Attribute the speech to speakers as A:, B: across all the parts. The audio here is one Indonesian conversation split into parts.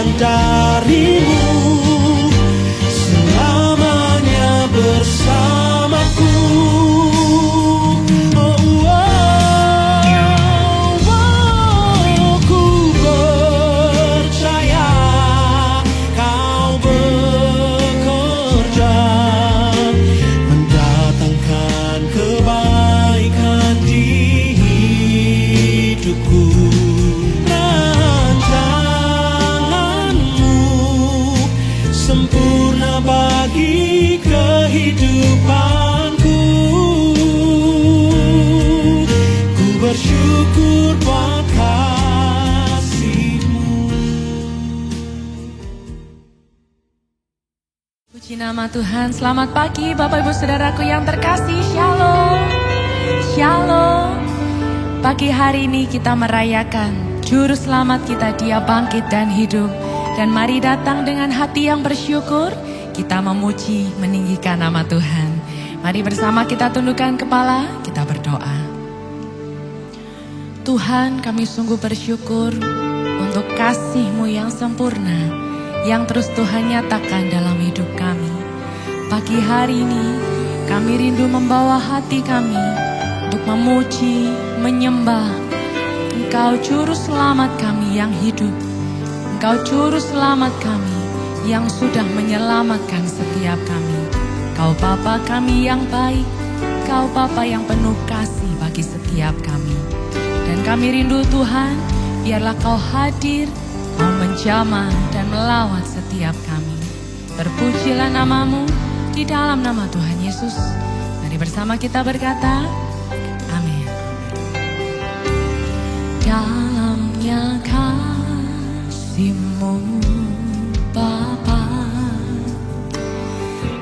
A: sayang darimu selamanya bersamaku. Ku percaya kau bekerja mendatangkan kebaikan di hidupku. Rancanganmu sempurna bagi kehidupanku. Ku bersyukur buat kasih-Mu.
B: Puji nama Tuhan. Selamat pagi Bapak Ibu Saudaraku yang terkasih. Shalom. Shalom. Pagi hari ini kita merayakan Juru Selamat kita, Dia bangkit dan hidup. Dan mari datang dengan hati yang bersyukur, kita memuji, meninggikan nama Tuhan. Mari bersama kita tundukkan kepala, kita berdoa. Tuhan, kami sungguh bersyukur untuk kasih-Mu yang sempurna, yang terus Tuhan nyatakan dalam hidup kami. Pagi hari ini, kami rindu membawa hati kami untuk memuji, menyembah Engkau Juru Selamat kami yang hidup. Engkau Juru Selamat kami yang sudah menyelamatkan setiap kami. Kau Bapa kami yang baik, Kau Bapa yang penuh kasih bagi setiap kami. Dan kami rindu Tuhan, biarlah Kau hadir, mau menjamah dan melawat setiap kami. Terpujilah nama-Mu di dalam nama Tuhan Yesus. Mari bersama kita berkata, amin. Dalamnya kasih-Mu Bapa,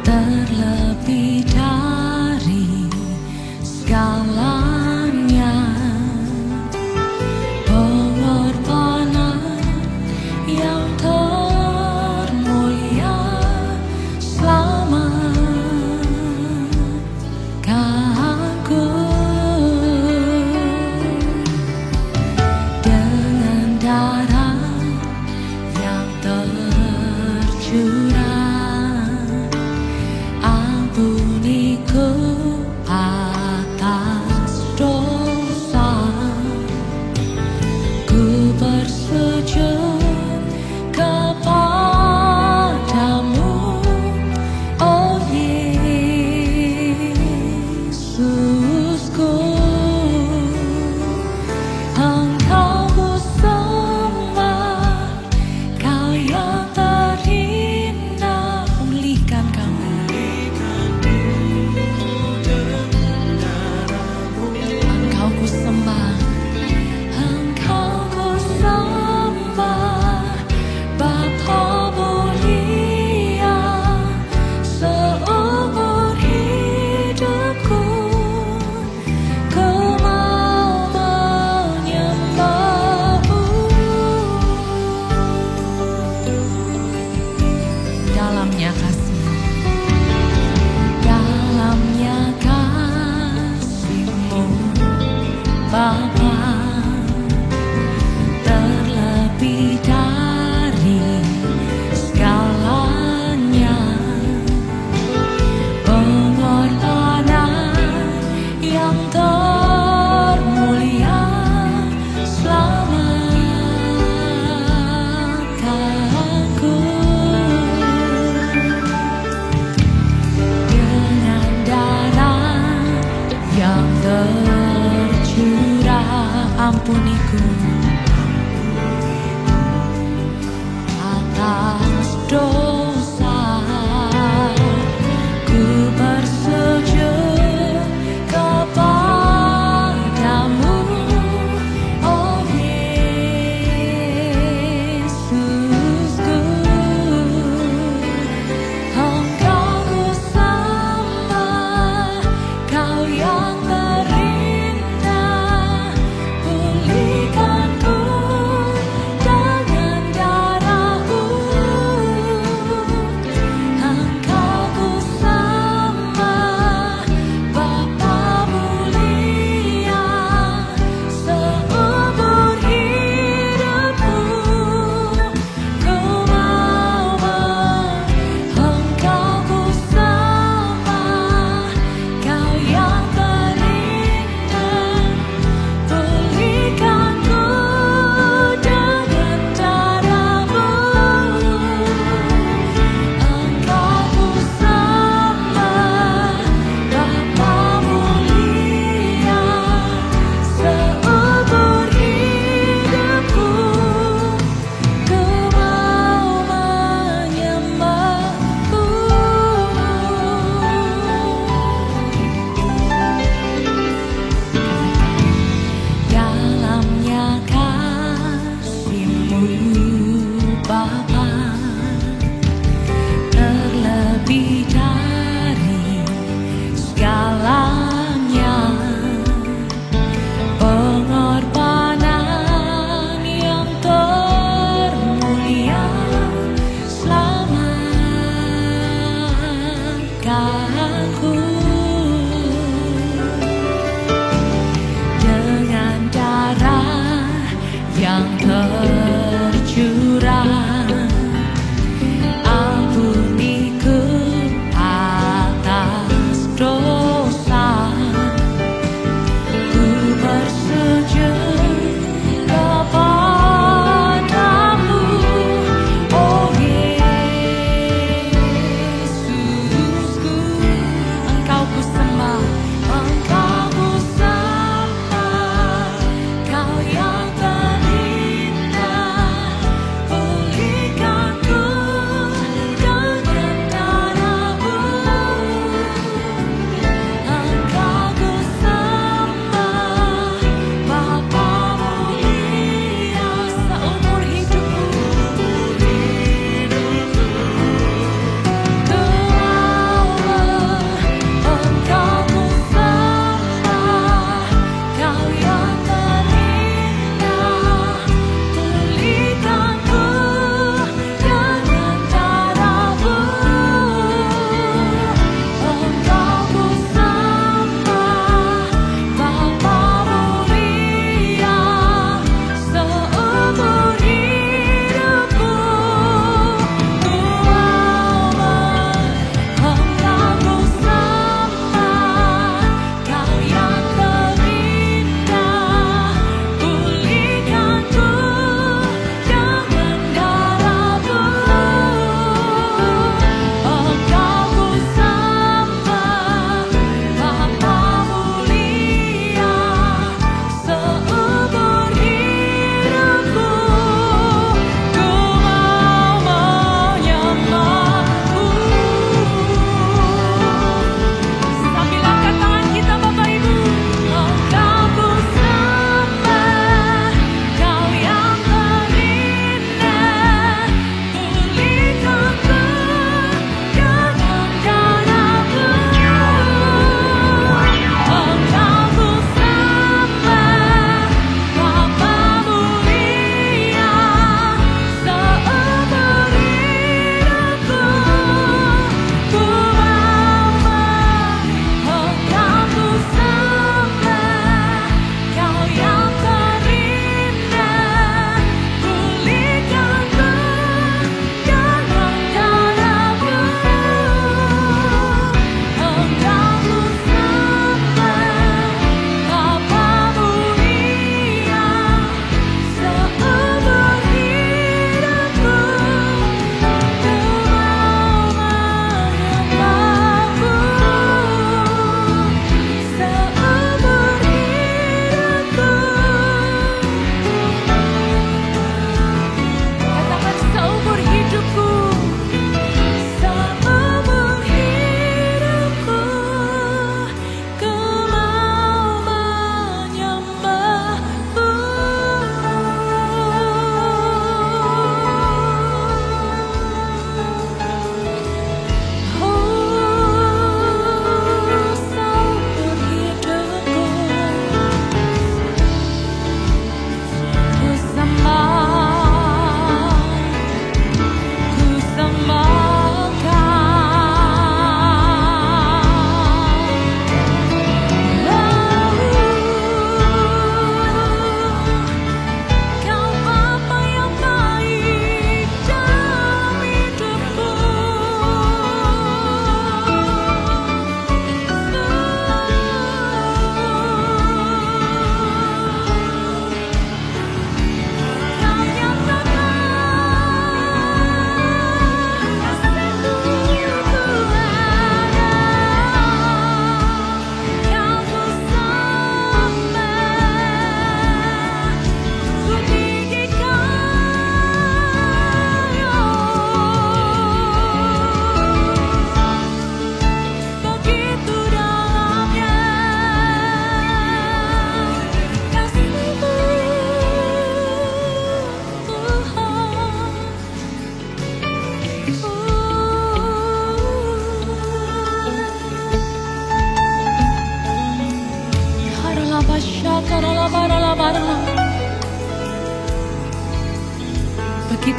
B: terlebih dari segalanya, pengorbanan yang termulia selamatkanku. Dengan darah yang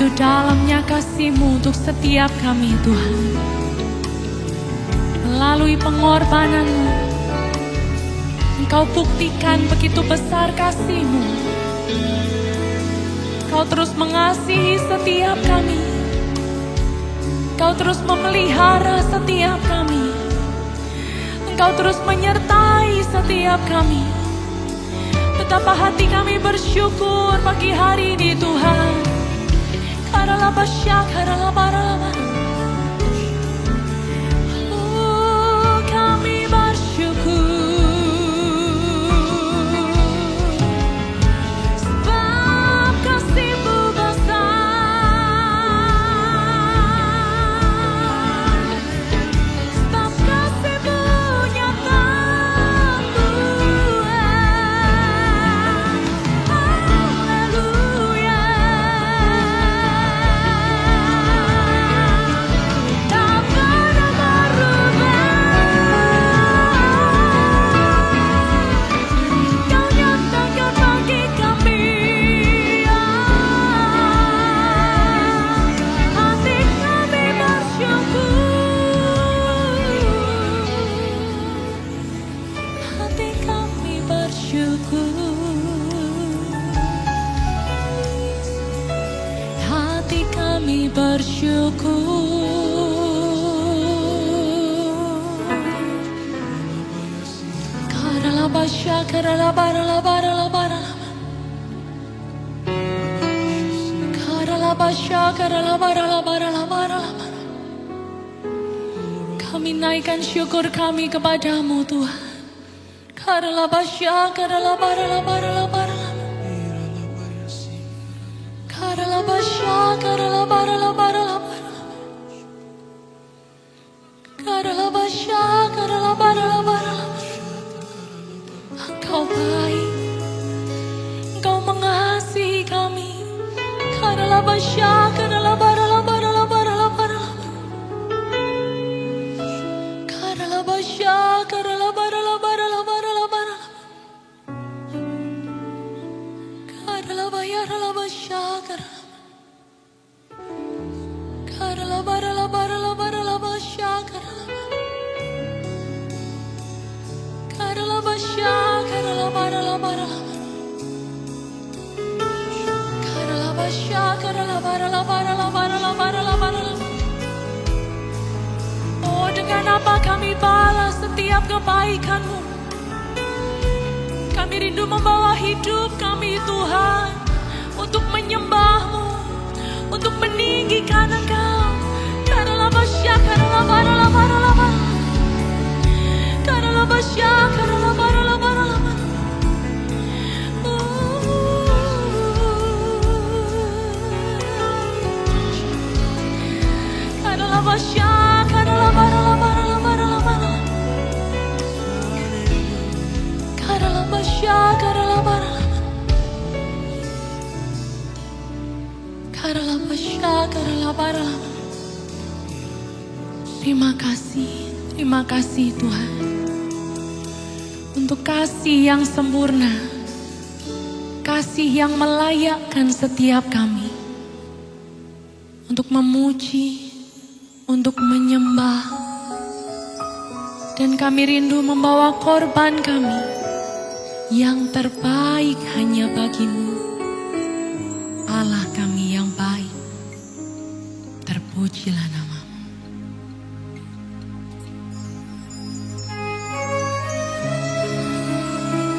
B: Begitu dalamnya kasih-Mu untuk setiap kami Tuhan. Melalui pengorbanan-Mu, Engkau buktikan begitu besar kasih-Mu. Engkau terus mengasihi setiap kami. Engkau terus memelihara setiap kami. Engkau terus menyertai setiap kami. Betapa hati kami bersyukur pagi hari ini Tuhan. Oh, kami bersyukur sebab kasih-Mu besar, sebab kasih-Mu nyata Tuhan. Haleluya. Tak pernah berubah. Kau nyatakan bagi kami, hati kami bersyukur, hati kami bersyukur, hati kami bersyukur. Karalabasha, karalabaralabaralabara. Karalabasha, karalabaralabaralabara. Kami naikkan syukur kami kepadamu Tuhan. Karalabasha, karalabaralabaralabara. Karalabasha, karalabaralabaralabara. Karalabasha, karalabaralabaralabara. Engkau baik, Engkau mengasihi kami. Karalabasha, karalabaralabaralabaralabara. Karalabasha, karalabaralabaralabaralabara. Karalabayaralabasha, karalabaralabaralabaralabasha, karalabasha, karalabaralabaralabara. Karalabasha, karalabaralabaralabaralabara. Oh, dengan apa kami balas setiap kebaikan-Mu? Kami rindu membawa hidup kami Tuhan untuk menyembah-Mu, untuk meninggikan Engkau. Karalabasha, karalabaralabaralabara. Karalabasha, karalabaralabaralabara. Karalabasha, karalabaralabaralabaralabara. Karalabasha, karalabaralabaralabara. Karalabasha, karalabaralabarala. Terima kasih Tuhan untuk kasih yang sempurna, kasih yang melayakkan setiap kami untuk memuji, untuk menyembah, dan kami rindu membawa korban kami yang terbaik hanya bagi-Mu, Allah kami yang baik. Terpujilah nama-Mu.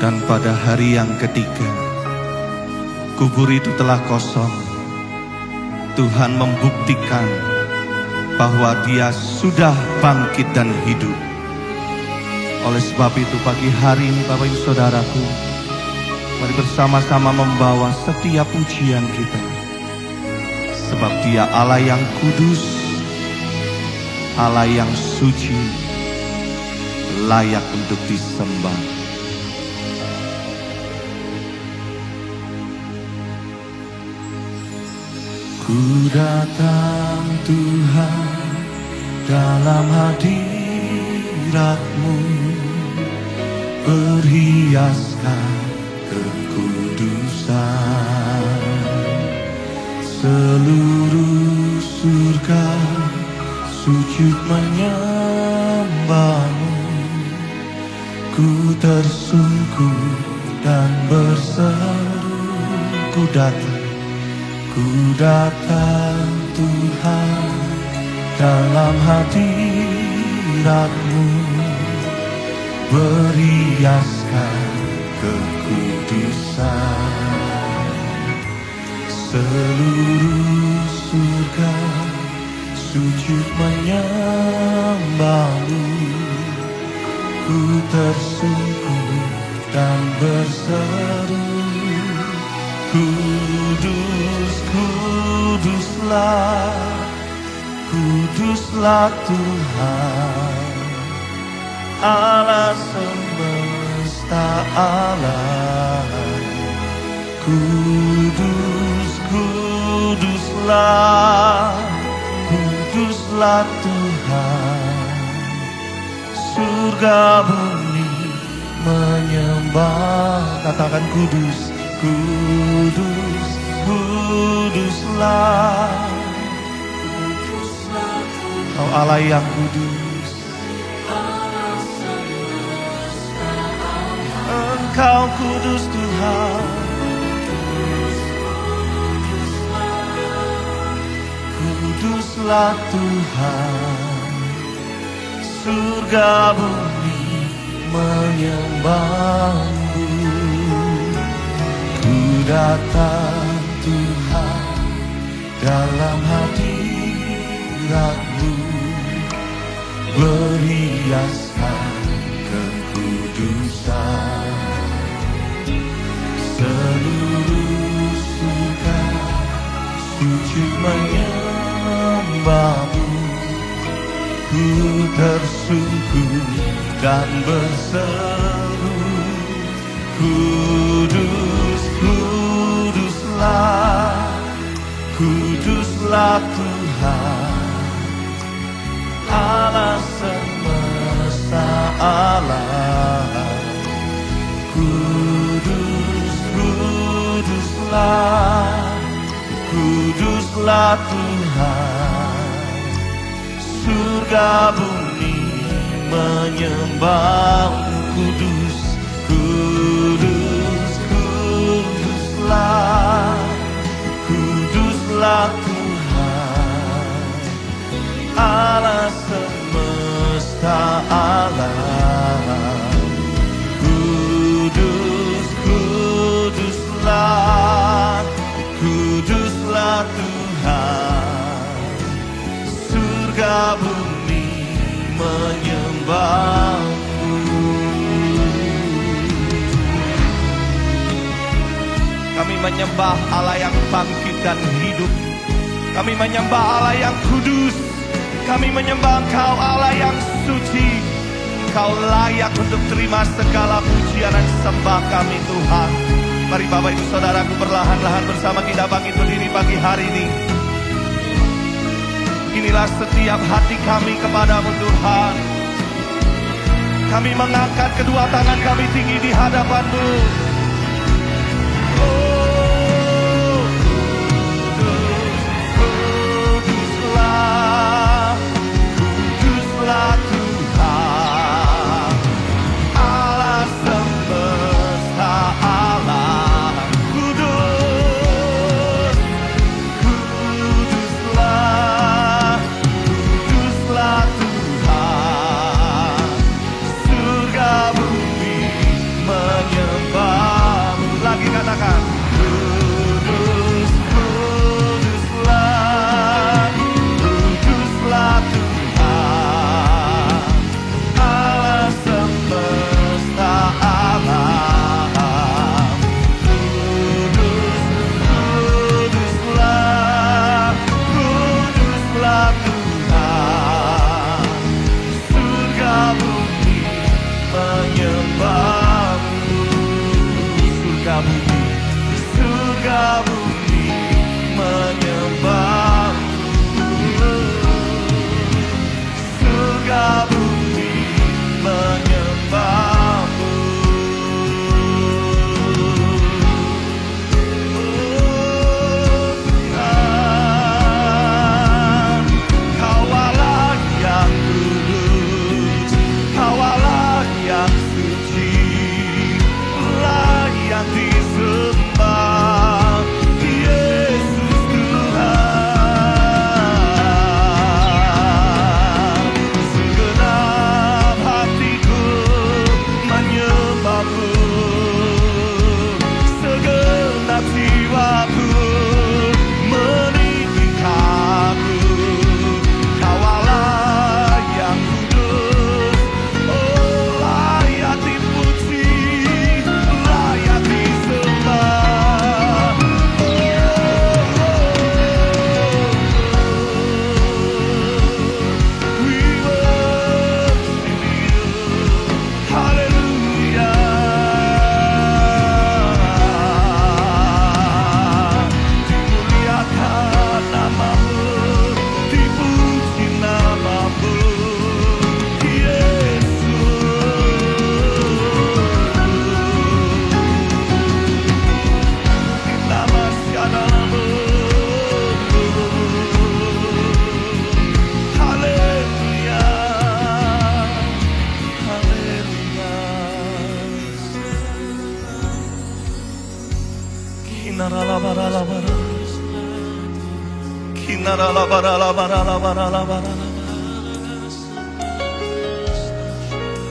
C: Dan pada hari yang ketiga, kubur itu telah kosong. Tuhan membuktikan bahwa Dia sudah bangkit dan hidup. Oleh sebab itu pagi hari ini Bapak Ibu Saudaraku, mari bersama-sama membawa setiap pujian kita. Sebab Dia Allah yang kudus, Allah yang suci, layak untuk disembah. Ku datang Tuhan dalam hadirat-Mu, berhiaskan kekudusan.
A: Seluruh surga sujud menyembahmu. Ku tersungkur dan berseru, ku datang Tuhan dalam hadirat-Mu, beriaskan kekudusan. Seluruh surga sujud menyembah-Mu. Ku tersungkur dan berseru, kudus, kuduslah, kuduslah Tuhan Allah semesta alam. Kudus, kuduslah, kuduslah Tuhan. Surga bumi menyembah, katakan kudus, kudus, kuduslah. Kau Allah yang kudus, Engkau kudus Tuhan. Kuduslah Tuhan. Surga bumi menyembah-Mu. Ku datang Tuhan dalam hadirat-Mu, beriaskan kekudusan. Seluruh surga sujud menyembah-Mu. Ku tersungkur dan berseru, kudus, kuduslah, kuduslah Tuhan Allah semesta alam. Kudus, kuduslah, kuduslah Tuhan. Surga bumi menyembah-Mu. Kudus, kudus, kuduslah, kuduslah Tuhan Allah semesta alam. Kudus, kuduslah, kuduslah Tuhan. Surga bumi menyembah-Mu. Kami menyembah Allah yang bangkit dan hidup. Kami menyembah Allah yang kudus. Kami menyembah Engkau Allah yang suci. Engkau layak untuk terima segala pujian dan sembah kami Tuhan. Mari Bapak Ibu Saudaraku perlahan-lahan bersama kita bangkit berdiri pagi hari ini. Inilah setiap hati kami kepadamu Tuhan. Kami mengangkat kedua tangan kami tinggi di hadapan-Mu. Oh, kudus, kuduslah, kuduslah Tuhan Allah semesta alam. Kudus, kuduslah, kuduslah Tuhan. Surga bumi menyembah-Mu. Lagi katakan, kudus, kuduslah,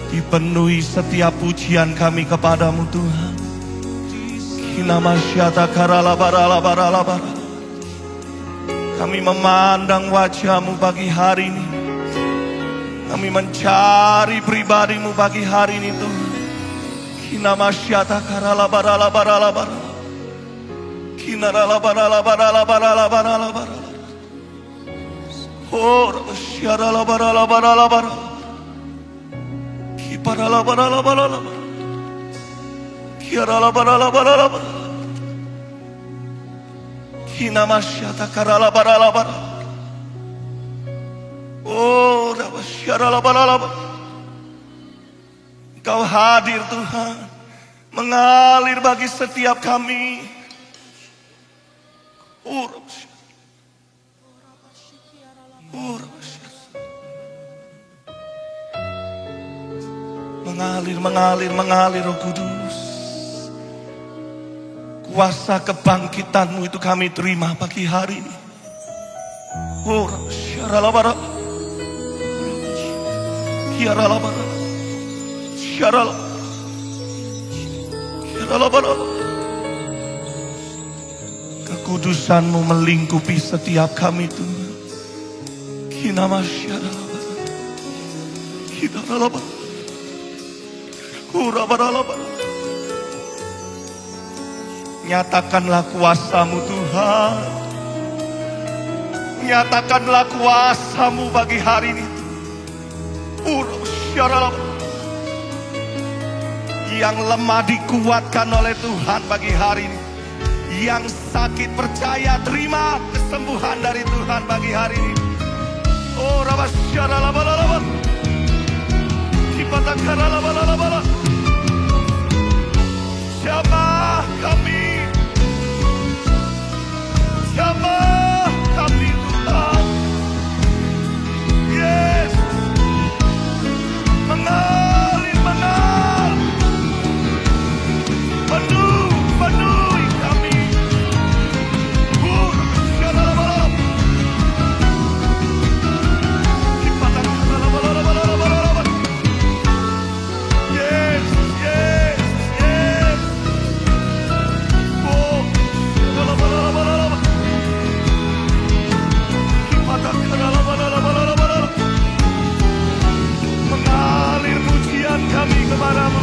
A: Dipenuhi setiap pujian kami kepadamu Tuhan. Kami memandang wajah-Mu pagi hari ini. Kami mencari pribadi-Mu pagi hari ini Tuhan. Engkau hadir Tuhan, mengalir bagi setiap kami. Mengalir Roh Kudus. Kuasa kebangkitan-Mu itu kami terima pagi hari ini. Kekudusan-Mu melingkupi setiap kami Tuhan. Nyatakanlah kuasa-Mu Tuhan. Nyatakanlah kuasa-Mu bagi hari ini. Yang lemah dikuatkan oleh Tuhan pagi hari ini. Yang sakit percaya terima kesembuhan dari Tuhan pagi hari ini. Oh rabasyaralabalalabat. Kipatakarabalalabat. Siapa kami? Siapa kami Tuhan? Yes. Mengalir. Penuhi kami. Yes. Mengalir pujian kami kepadamu.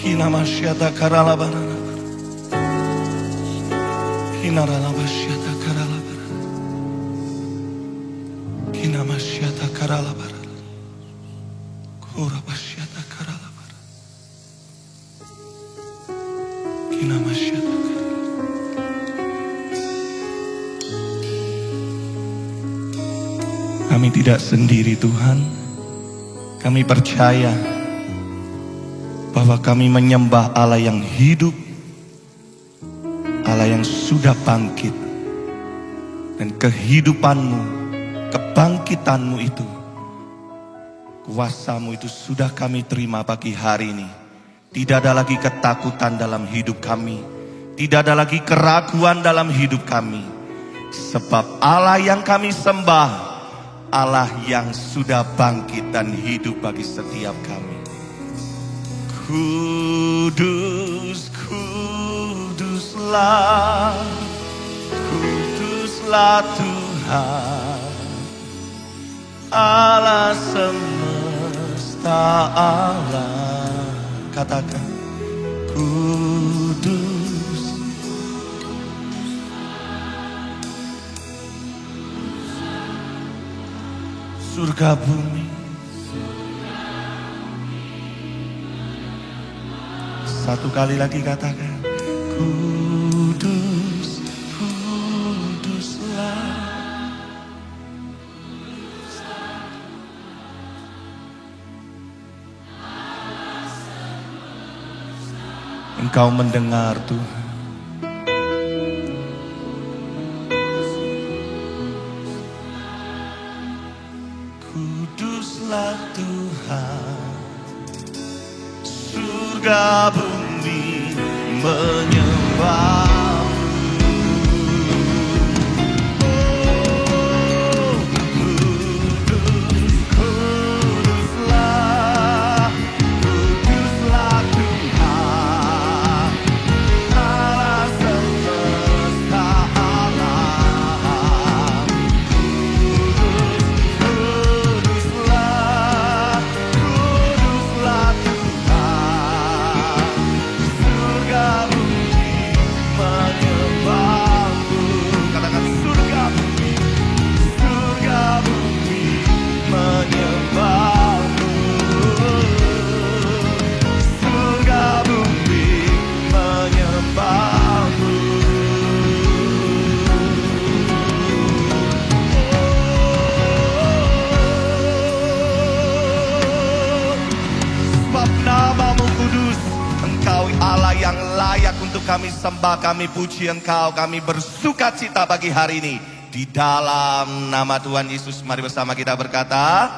A: Kinamasyata karalabarana. Kinaralabasyata karalabarana. Kinamasyata karalabarana. Kurabasyata karalabarana. Kinamasyata karalabarana. Kami tidak sendiri Tuhan. Kami percaya bahwa kami menyembah Allah yang hidup, Allah yang sudah bangkit. Dan kehidupan-Mu, kebangkitan-Mu itu, kuasa-Mu itu sudah kami terima pagi hari ini. Tidak ada lagi ketakutan dalam hidup kami. Tidak ada lagi keraguan dalam hidup kami. Sebab Allah yang kami sembah, Allah yang sudah bangkit dan hidup bagi setiap kami. Kudus, kuduslah, kuduslah Tuhan, Allah semesta alam. Katakan, kudus. Surga bumi Satu kali lagi katakan, kudus, kuduslah. Engkau mendengar Tuhan. Kuduslah Tuhan, surga bumi menyembah. Kami sembah, kami puji Engkau, kami bersuka cita pagi hari ini. Di dalam nama Tuhan Yesus, mari bersama kita berkata,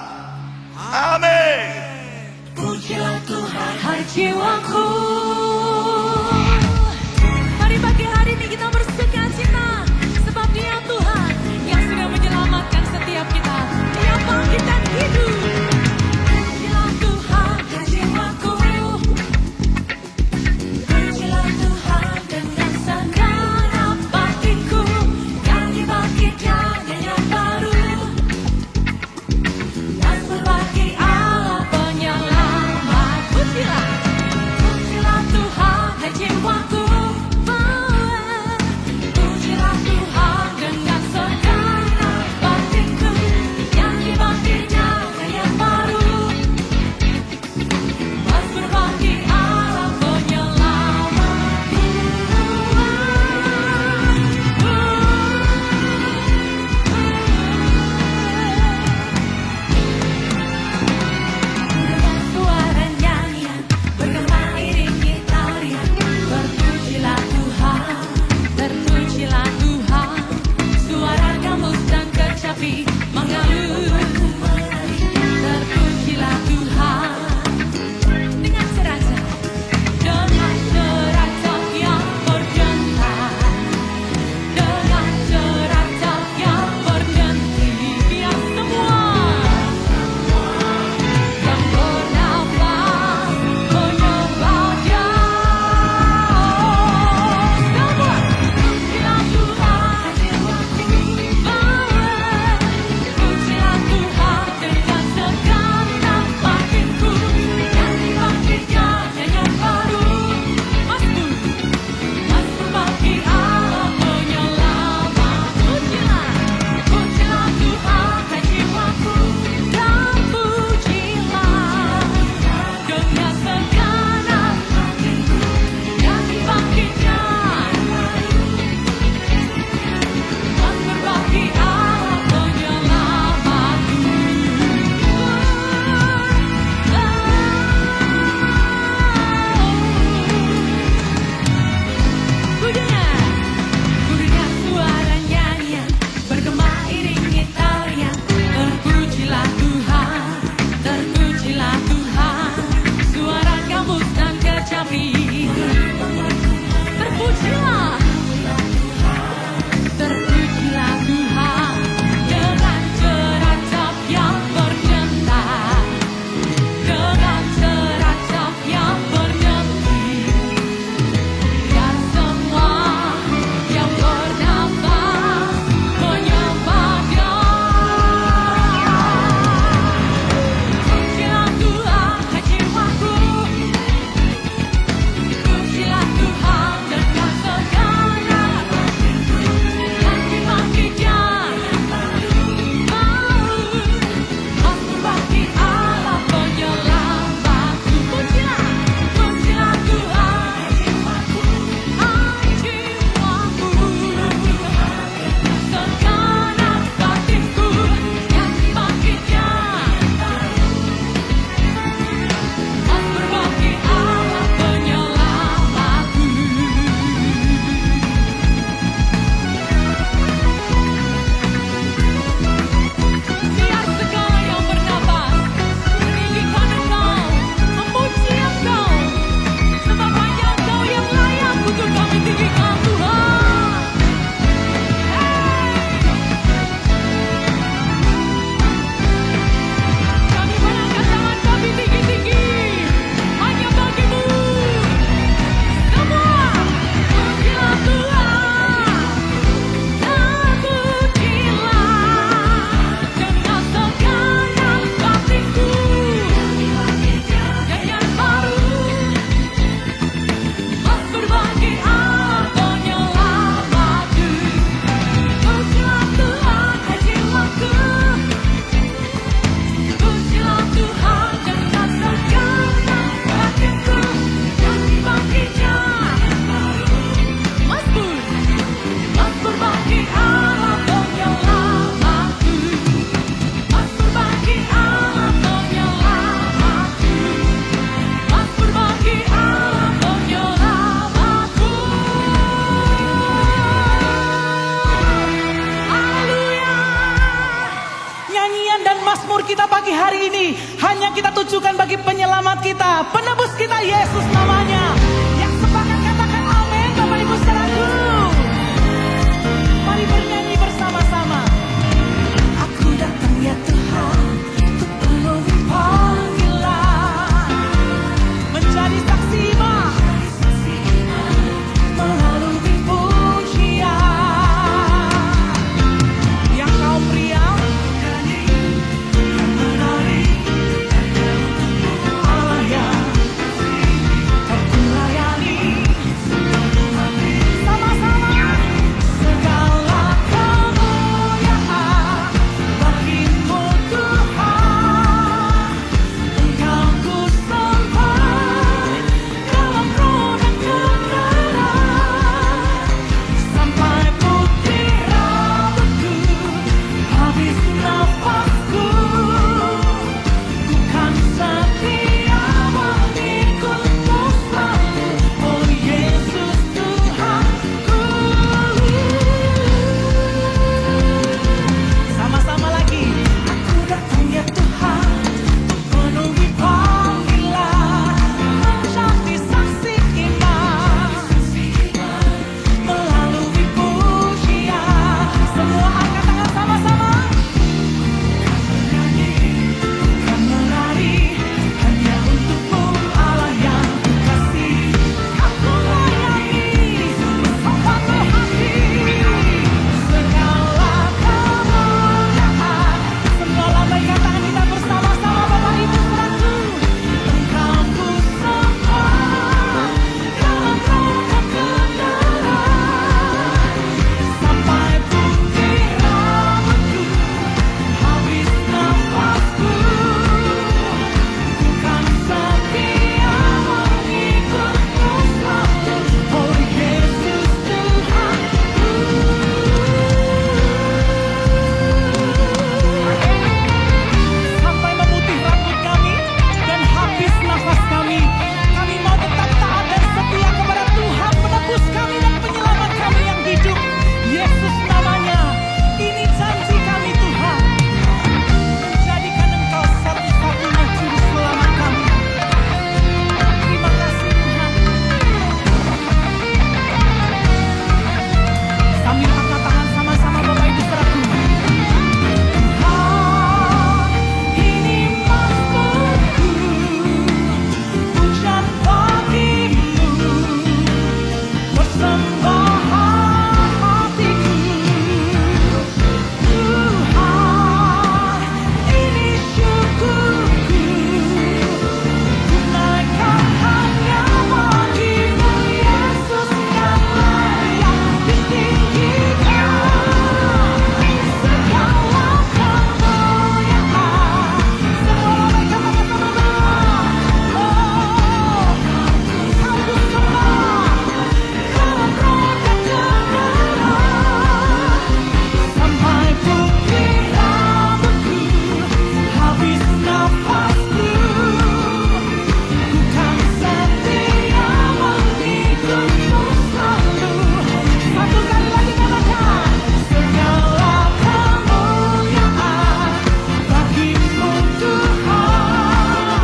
A: amin.
B: Pujilah Tuhan, hai jiwaku. Mari pagi hari ini kita bersuka cita, sebab Dia Tuhan yang sudah menyelamatkan setiap kita. Dia bangkit dan hidup. Pujilah Tuhan, hai jiwaku. Pujilah
D: pagi hari ini hanya kita tujukan bagi penyelamat kita, penebus kita, Yesus namanya. Yang sepakat katakan amin, Bapak Ibu saudaraku. Mari bernyanyi bersama-sama. Aku datang ya Tuhan, untuk penuhi panggilan, menjadi saksi iman, melalui pujian. Yang kaum pria menari, Allah yang aku layani. Sama-sama segala kemuliaan bagimu Tuhan. Engkau ku sembah dalam roh dan kebenaran, sampai putih rambutku, habis nafasku. Ku kan setia mengikutmu selalu, oh Yesus Tuhanku. Sama-sama lagi. Aku datang ya Tuhan, untuk penuhi panggilan, menjadi saksi iman, melalui pujian. Semua angkat tangan sama-sama. Kan menari hanya untukmu, Allah yang kukasihi. Aku layani sepenuh hati, segala kemuliaan. Semua lambaikan tangan kita bersama-sama, Bapak Ibu saudaraku. Engkau ku sembah dalam roh dan kebenaran, sampai putih rambutku, habis nafasku. Ku kan setia mengikutmu selalu, oh Yesus Tuhanku. Sampai memutih rambut kami dan habis nafas kami, kami mau tetap taat dan setia kepada Tuhan, penebus kami dan penyelamat kami yang hidup, Yesus namanya. Ini janji kami Tuhan, menjadikan Engkau satu-satunya juru selamat kami. Terima kasih Tuhan. Sambil angkat tangan sama-sama Bapak Ibu saudaraku. Tuhan, ini mazmurku, pujian bagimu, persembahan hatiku. Tuhan, ini syukurku, ku naikkan hanya bagimu, Yesus yang layak ditinggikan. Segala kemuliaan, semua lambaikan tangan sama-sama. Oh, Kau ku sembah dalam roh dan kebenaran, sampai putih rambutku, habis nafasku. Ku kan setia mengikutmu selalu. Satu kali lagi katakan, segala kemuliaan bagimu Tuhan.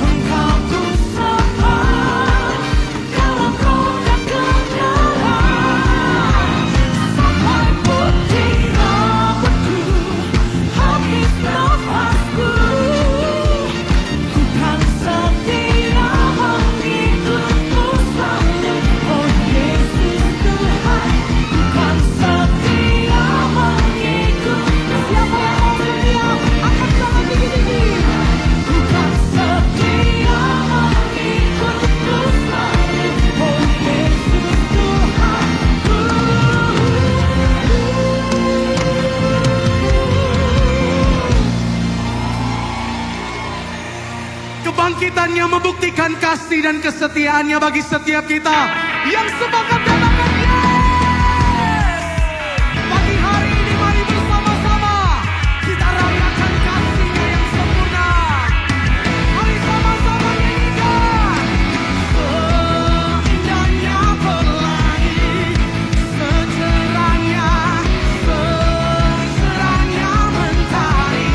D: Engkau ku sembah dalam roh dan kebenaran, sampai putih rambutku, habis nafasku. Ku kan setia mengikutmu selalu, oh Yesus Tuhan. Ku kan setia mengikutmu. Siapa yang mau setia? Angkat tangan tinggi-tinggi. Ku kan setia mengikutmu selalu, oh Yesus Tuhanku.
E: Kebangkitannya membuktikan kasih dan kesetiaannya bagi setiap kita yang sepakat katakan yes. Pagi hari ini mari bersama-sama kita rayakan kasih-Nya yang sempurna. Mari sama-sama nyanyikan. Seindahnya pelangi, secerahnya mentari,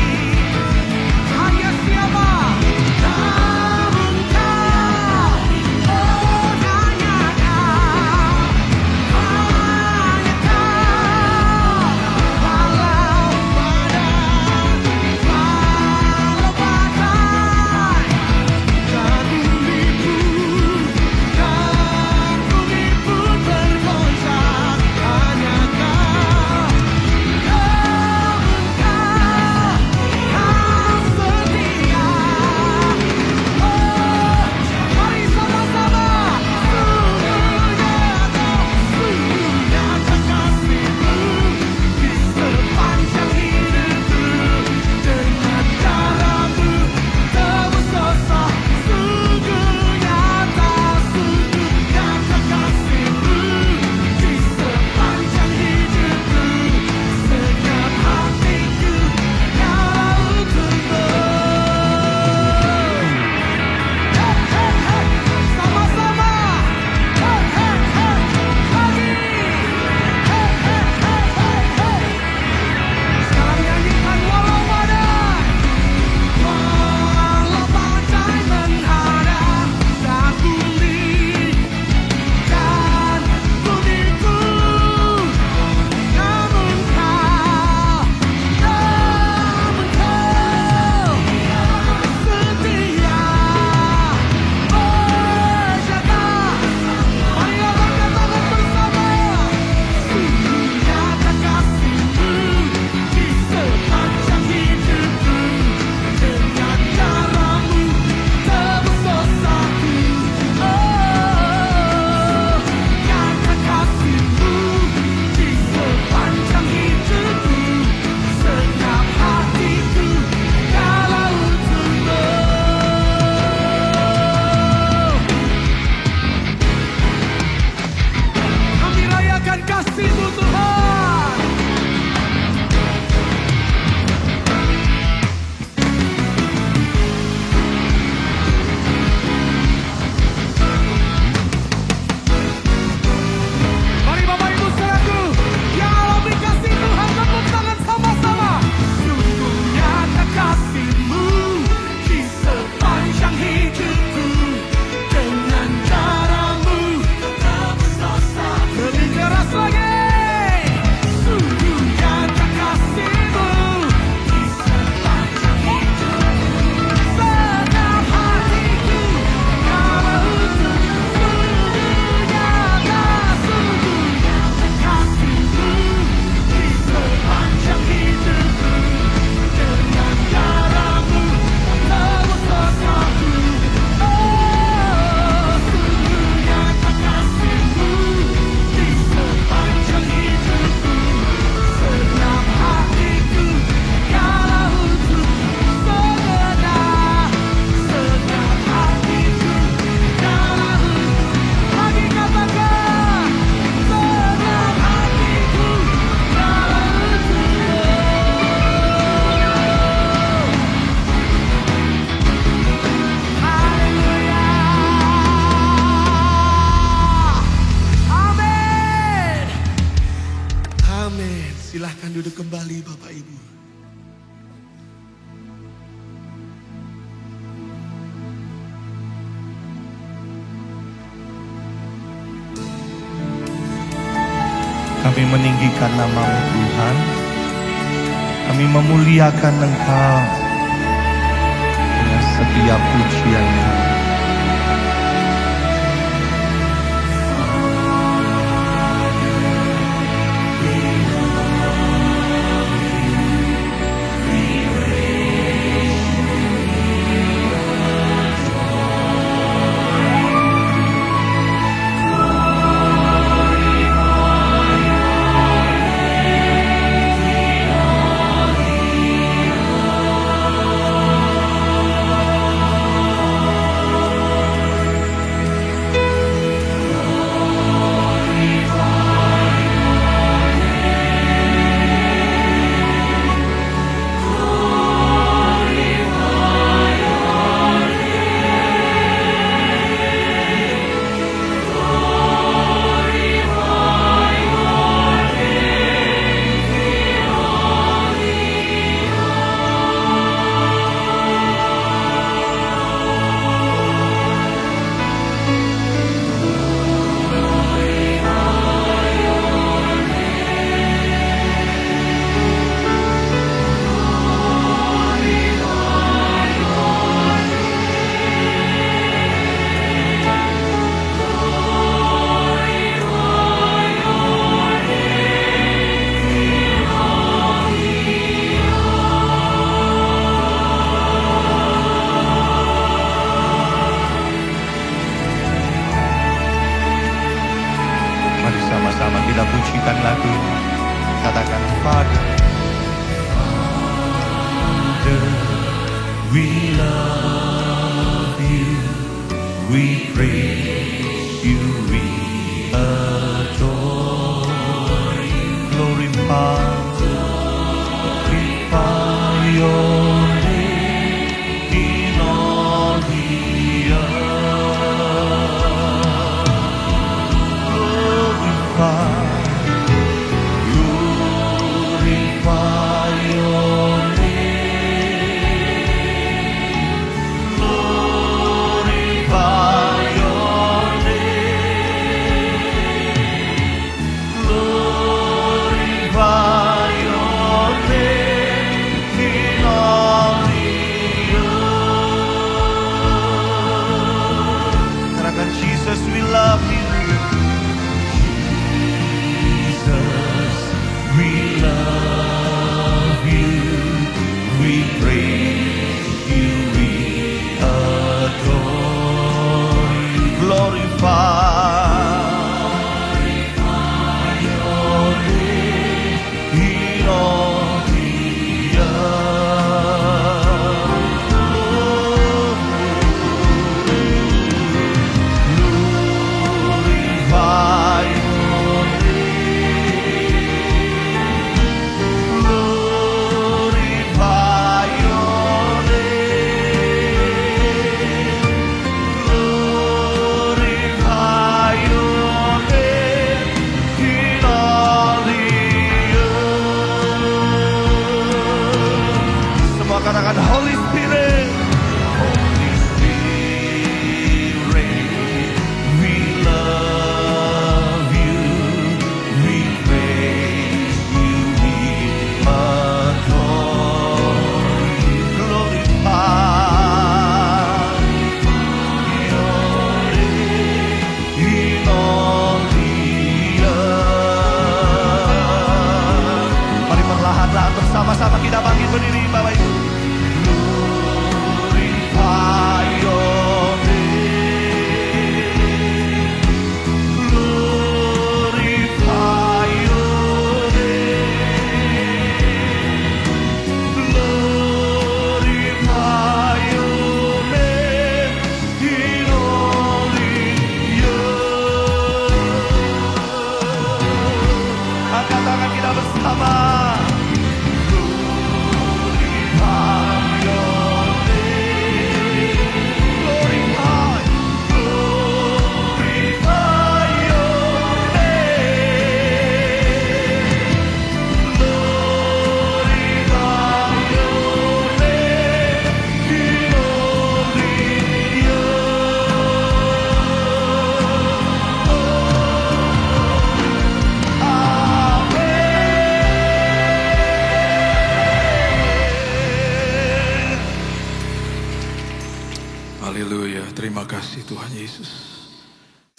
E: kembali Bapak Ibu.
C: Kami meninggikan nama-Mu Tuhan. Kami memuliakan Engkau dengan setiap pujian kami. Mari sama-sama kita pujikan lagu. Katakan Father, we love you, we praise you, we adore you, glorify your name in all the earth. Glorify your name. Glorify your name. Glorify your name in all the earth. Katakan Jesus, we love you. We love you, we praise you, we adore you, glorify your name in all the earth.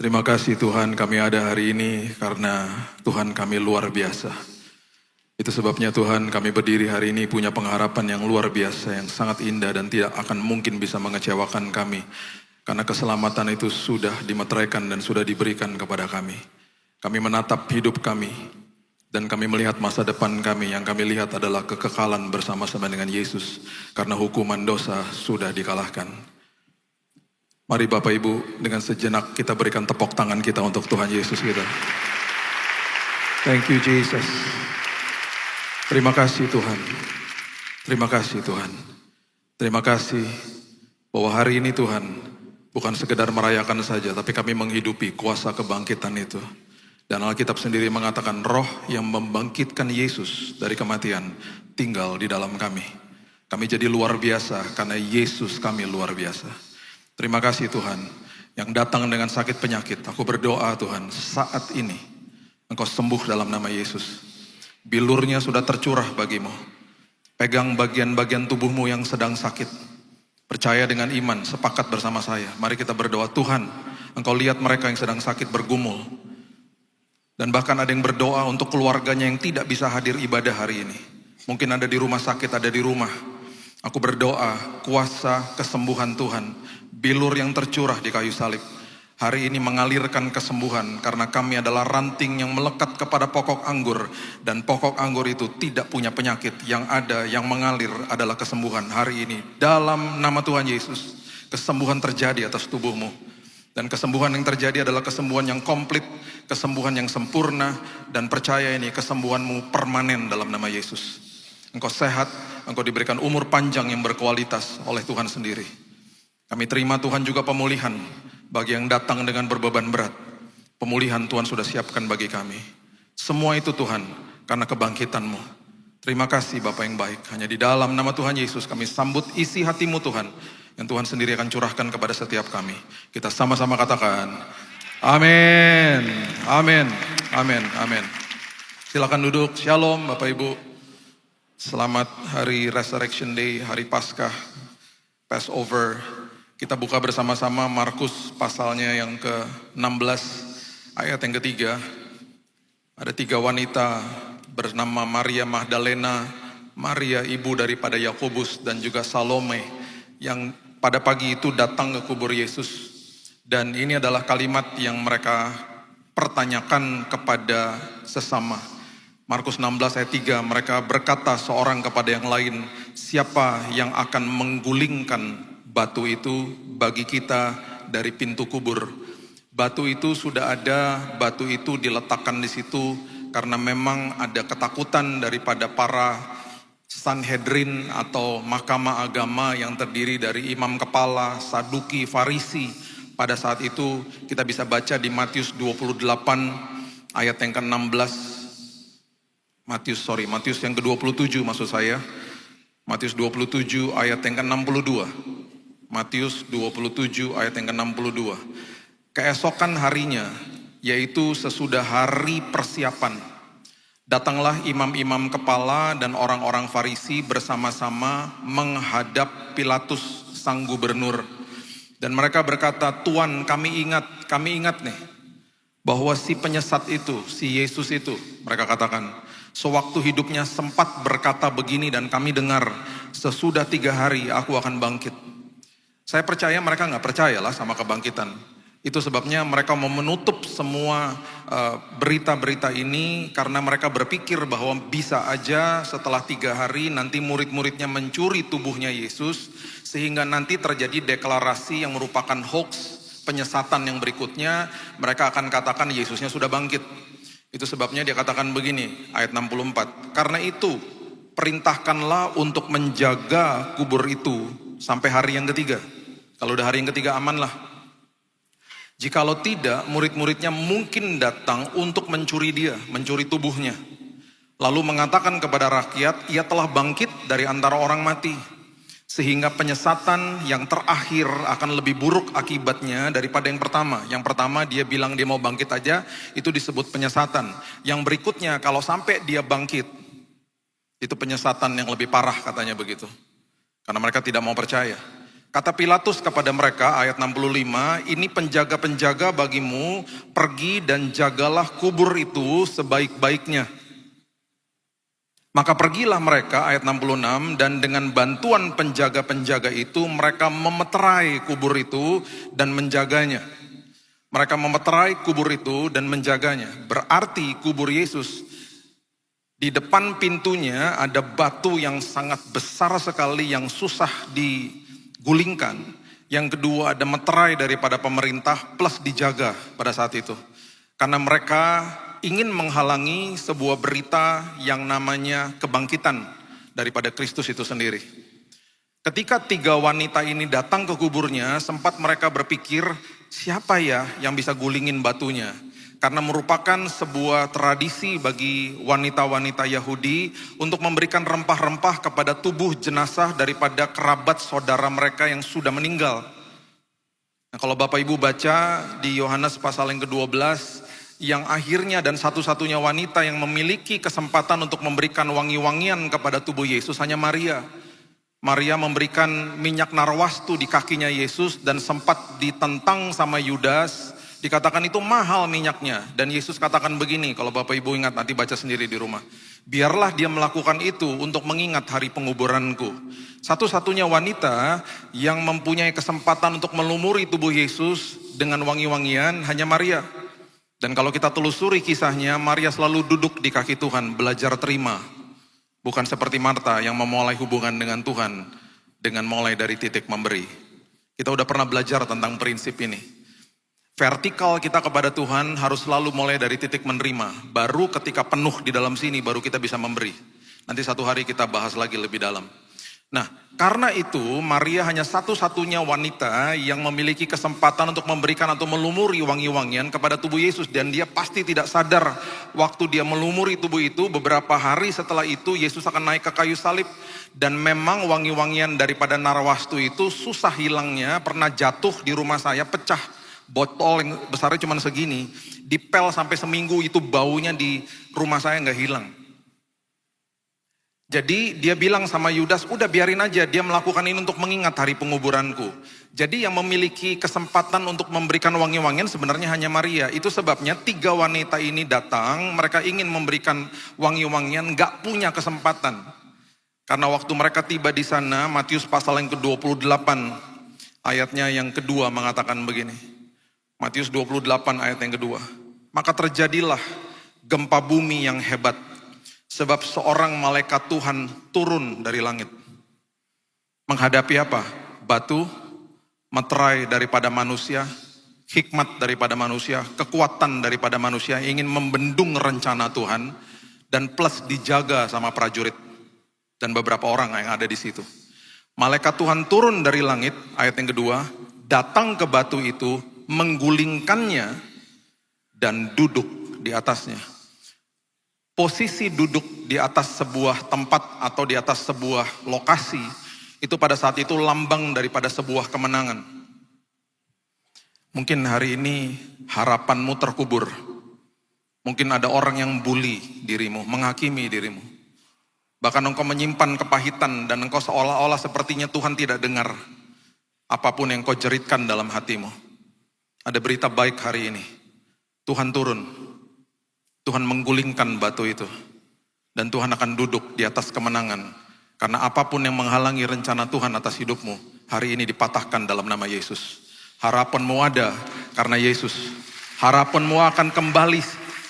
F: Terima kasih Tuhan kami ada hari ini karena Tuhan kami luar biasa. Itu sebabnya Tuhan kami berdiri hari ini punya pengharapan yang luar biasa, yang sangat indah dan tidak akan mungkin bisa mengecewakan kami. Karena keselamatan itu sudah dimeteraikan dan sudah diberikan kepada kami. Kami menatap hidup kami dan kami melihat masa depan kami. Yang kami lihat adalah kekekalan bersama-sama dengan Yesus. Karena hukuman dosa sudah dikalahkan. Mari Bapak Ibu, dengan sejenak kita berikan tepuk tangan kita untuk Tuhan Yesus kita. Thank you Jesus. Terima kasih Tuhan. Terima kasih Tuhan. Terima kasih bahwa hari ini Tuhan bukan sekedar merayakan saja, tapi kami menghidupi kuasa kebangkitan itu. Dan Alkitab sendiri mengatakan roh yang membangkitkan Yesus dari kematian tinggal di dalam kami. Kami jadi luar biasa karena Yesus kami luar biasa. Terima kasih Tuhan yang datang dengan sakit penyakit. Aku berdoa Tuhan saat ini Engkau sembuh dalam nama Yesus. Bilurnya sudah tercurah bagimu. Pegang bagian-bagian tubuhmu yang sedang sakit. Percaya dengan iman, sepakat bersama saya. Mari kita berdoa, Tuhan Engkau lihat mereka yang sedang sakit bergumul. Dan bahkan ada yang berdoa untuk keluarganya yang tidak bisa hadir ibadah hari ini. Mungkin ada di rumah sakit, ada di rumah. Aku berdoa kuasa kesembuhan Tuhan. Bilur yang tercurah di kayu salib hari ini mengalirkan kesembuhan karena kami adalah ranting yang melekat kepada pokok anggur dan pokok anggur itu tidak punya penyakit. Yang ada, yang mengalir adalah kesembuhan hari ini dalam nama Tuhan Yesus. Kesembuhan terjadi atas tubuhmu dan kesembuhan yang terjadi adalah kesembuhan yang komplit, kesembuhan yang sempurna, dan percaya ini kesembuhanmu permanen dalam nama Yesus. Engkau sehat, engkau diberikan umur panjang yang berkualitas oleh Tuhan sendiri. Kami terima Tuhan juga pemulihan bagi yang datang dengan berbeban berat. Pemulihan Tuhan sudah siapkan bagi kami. Semua itu Tuhan karena kebangkitan-Mu. Terima kasih Bapa yang baik. Hanya di dalam nama Tuhan Yesus kami sambut isi hati-Mu Tuhan. Yang Tuhan sendiri akan curahkan kepada setiap kami. Kita sama-sama katakan, amin, amin, amin, amin. Silakan duduk. Shalom Bapak Ibu. Selamat hari Resurrection Day, hari Paskah, Passover. Kita buka bersama-sama Markus pasalnya yang ke-16 ayat yang ketiga. Ada 3 wanita bernama Maria Magdalena, Maria ibu daripada Yakobus dan juga Salome yang pada pagi itu datang ke kubur Yesus. Dan ini adalah kalimat yang mereka pertanyakan kepada sesama. Markus 16 ayat 3, mereka berkata seorang kepada yang lain, siapa yang akan menggulingkan batu itu bagi kita dari pintu kubur. Batu itu sudah ada, batu itu diletakkan di situ karena memang ada ketakutan daripada para Sanhedrin atau mahkamah agama yang terdiri dari imam kepala, Saduki, Farisi. Pada saat itu kita bisa baca di Matius 28 ayat yang ke-16. Matius yang ke-27 maksud saya. Matius 27 ayat yang ke-62. Matius 27 ayat yang ke-62. Keesokan harinya, yaitu sesudah hari persiapan, datanglah imam-imam kepala dan orang-orang Farisi bersama-sama menghadap Pilatus sang gubernur. Dan mereka berkata, Tuan kami ingat nih, bahwa si penyesat itu, si Yesus itu, mereka katakan, sewaktu hidupnya sempat berkata begini dan kami dengar, sesudah 3 hari aku akan bangkit. Saya percaya mereka gak percayalah sama kebangkitan. Itu sebabnya mereka mau menutup semua berita-berita ini karena mereka berpikir bahwa bisa aja setelah 3 hari nanti murid-muridnya mencuri tubuhnya Yesus sehingga nanti terjadi deklarasi yang merupakan hoax, penyesatan yang berikutnya mereka akan katakan Yesusnya sudah bangkit. Itu sebabnya dia katakan begini, ayat 64. Karena itu perintahkanlah untuk menjaga kubur itu sampai hari yang ketiga. Kalau udah hari yang ketiga amanlah. Jikalau tidak, murid-muridnya mungkin datang untuk mencuri dia, mencuri tubuhnya. Lalu mengatakan kepada rakyat, ia telah bangkit dari antara orang mati. Sehingga penyesatan yang terakhir akan lebih buruk akibatnya daripada yang pertama. Yang pertama dia bilang dia mau bangkit aja, itu disebut penyesatan. Yang berikutnya kalau sampai dia bangkit, itu penyesatan yang lebih parah katanya begitu. Karena mereka tidak mau percaya. Kata Pilatus kepada mereka, ayat 65, ini penjaga-penjaga bagimu, pergi dan jagalah kubur itu sebaik-baiknya. Maka pergilah mereka, ayat 66, dan dengan bantuan penjaga-penjaga itu, mereka memeterai kubur itu dan menjaganya. Mereka memeterai kubur itu dan menjaganya. Berarti kubur Yesus, di depan pintunya ada batu yang sangat besar sekali yang susah digulingkan. Yang kedua ada meterai daripada pemerintah plus dijaga pada saat itu. Karena mereka ingin menghalangi sebuah berita yang namanya kebangkitan daripada Kristus itu sendiri. Ketika 3 wanita ini datang ke kuburnya, sempat mereka berpikir, siapa ya yang bisa gulingin batunya? Karena merupakan sebuah tradisi bagi wanita-wanita Yahudi untuk memberikan rempah-rempah kepada tubuh jenazah daripada kerabat saudara mereka yang sudah meninggal. Nah, kalau Bapak Ibu baca di Yohanes pasal yang ke-12, yang akhirnya dan satu-satunya wanita yang memiliki kesempatan untuk memberikan wangi-wangian kepada tubuh Yesus hanya Maria. Maria memberikan minyak narwastu di kakinya Yesus dan sempat ditentang sama Yudas. Dikatakan itu mahal minyaknya. Dan Yesus katakan begini, kalau Bapak Ibu ingat nanti baca sendiri di rumah. Biarlah dia melakukan itu untuk mengingat hari penguburanku. Satu-satunya wanita yang mempunyai kesempatan untuk melumuri tubuh Yesus dengan wangi-wangian hanya Maria. Dan kalau kita telusuri kisahnya, Maria selalu duduk di kaki Tuhan, belajar terima. Bukan seperti Marta yang memulai hubungan dengan Tuhan dengan mulai dari titik memberi. Kita udah pernah belajar tentang prinsip ini. Vertikal kita kepada Tuhan harus selalu mulai dari titik menerima. Baru ketika penuh di dalam sini, baru kita bisa memberi. Nanti satu hari kita bahas lagi lebih dalam. Nah, karena itu Maria hanya satu-satunya wanita yang memiliki kesempatan untuk memberikan atau melumuri wangi-wangian kepada tubuh Yesus. Dan dia pasti tidak sadar waktu dia melumuri tubuh itu, beberapa hari setelah itu Yesus akan naik ke kayu salib. Dan memang wangi-wangian daripada narwastu itu susah hilangnya, pernah jatuh di rumah saya, pecah. Botol yang besarnya cuma segini, dipel sampai seminggu itu baunya di rumah saya nggak hilang. Jadi dia bilang sama Yudas, udah biarin aja dia melakukan ini untuk mengingat hari penguburanku. Jadi yang memiliki kesempatan untuk memberikan wangi-wangian sebenarnya hanya Maria. Itu sebabnya 3 wanita ini datang, mereka ingin memberikan wangi-wangian, gak punya kesempatan. Karena waktu mereka tiba di sana, Matius pasal yang ke-28, ayatnya yang kedua mengatakan begini. Matius 28 ayat yang kedua. Maka terjadilah gempa bumi yang hebat. Sebab seorang malaikat Tuhan turun dari langit. Menghadapi apa? Batu, meterai daripada manusia, hikmat daripada manusia, kekuatan daripada manusia, ingin membendung rencana Tuhan, dan plus dijaga sama prajurit dan beberapa orang yang ada di situ. Malaikat Tuhan turun dari langit, ayat yang kedua, datang ke batu itu, menggulingkannya, dan duduk di atasnya. Posisi duduk di atas sebuah tempat atau di atas sebuah lokasi, itu pada saat itu lambang daripada sebuah kemenangan. Mungkin hari ini harapanmu terkubur. Mungkin ada orang yang bully dirimu, menghakimi dirimu. Bahkan engkau menyimpan kepahitan dan engkau seolah-olah sepertinya Tuhan tidak dengar apapun yang kau jeritkan dalam hatimu. Ada berita baik hari ini. Tuhan turun. Tuhan menggulingkan batu itu. Dan Tuhan akan duduk di atas kemenangan. Karena apapun yang menghalangi rencana Tuhan atas hidupmu, hari ini dipatahkan dalam nama Yesus. Harapanmu ada karena Yesus. Harapanmu akan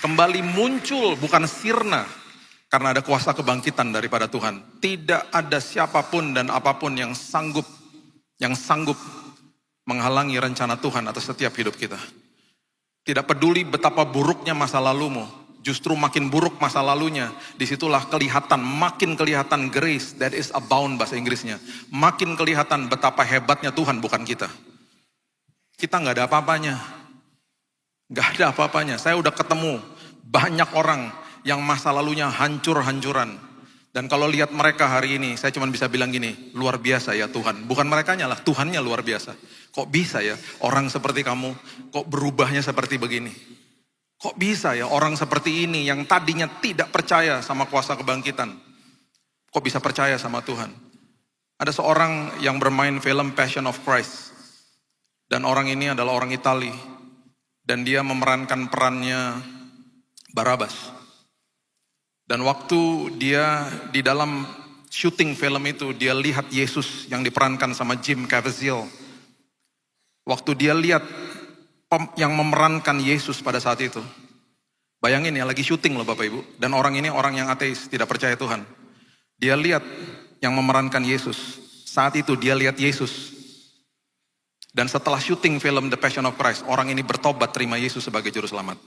F: kembali muncul, bukan sirna. Karena ada kuasa kebangkitan daripada Tuhan. Tidak ada siapapun dan apapun yang sanggup menghalangi rencana Tuhan atas setiap hidup kita. Tidak peduli betapa buruknya masa lalumu, justru makin buruk masa lalunya, disitulah makin kelihatan grace that is abound bahasa Inggrisnya. Makin kelihatan betapa hebatnya Tuhan, bukan kita. Kita nggak ada apa-apanya. Nggak ada apa-apanya. Saya udah ketemu banyak orang yang masa lalunya hancur-hancuran. Dan kalau lihat mereka hari ini, saya cuma bisa bilang gini, luar biasa ya Tuhan. Bukan merekanya lah, Tuhannya luar biasa. Kok bisa ya orang seperti kamu, kok berubahnya seperti begini? Kok bisa ya orang seperti ini yang tadinya tidak percaya sama kuasa kebangkitan, kok bisa percaya sama Tuhan? Ada seorang yang bermain film Passion of Christ. Dan orang ini adalah orang Itali. Dan dia memerankan perannya Barabas. Dan waktu dia di dalam syuting film itu, dia lihat Yesus yang diperankan sama Jim Caviezel. Waktu dia lihat yang memerankan Yesus pada saat itu. Bayangin ya, lagi syuting loh Bapak Ibu. Dan orang ini orang yang ateis, tidak percaya Tuhan. Dia lihat yang memerankan Yesus. Saat itu dia lihat Yesus. Dan setelah syuting film The Passion of Christ, orang ini bertobat terima Yesus sebagai juru selamat.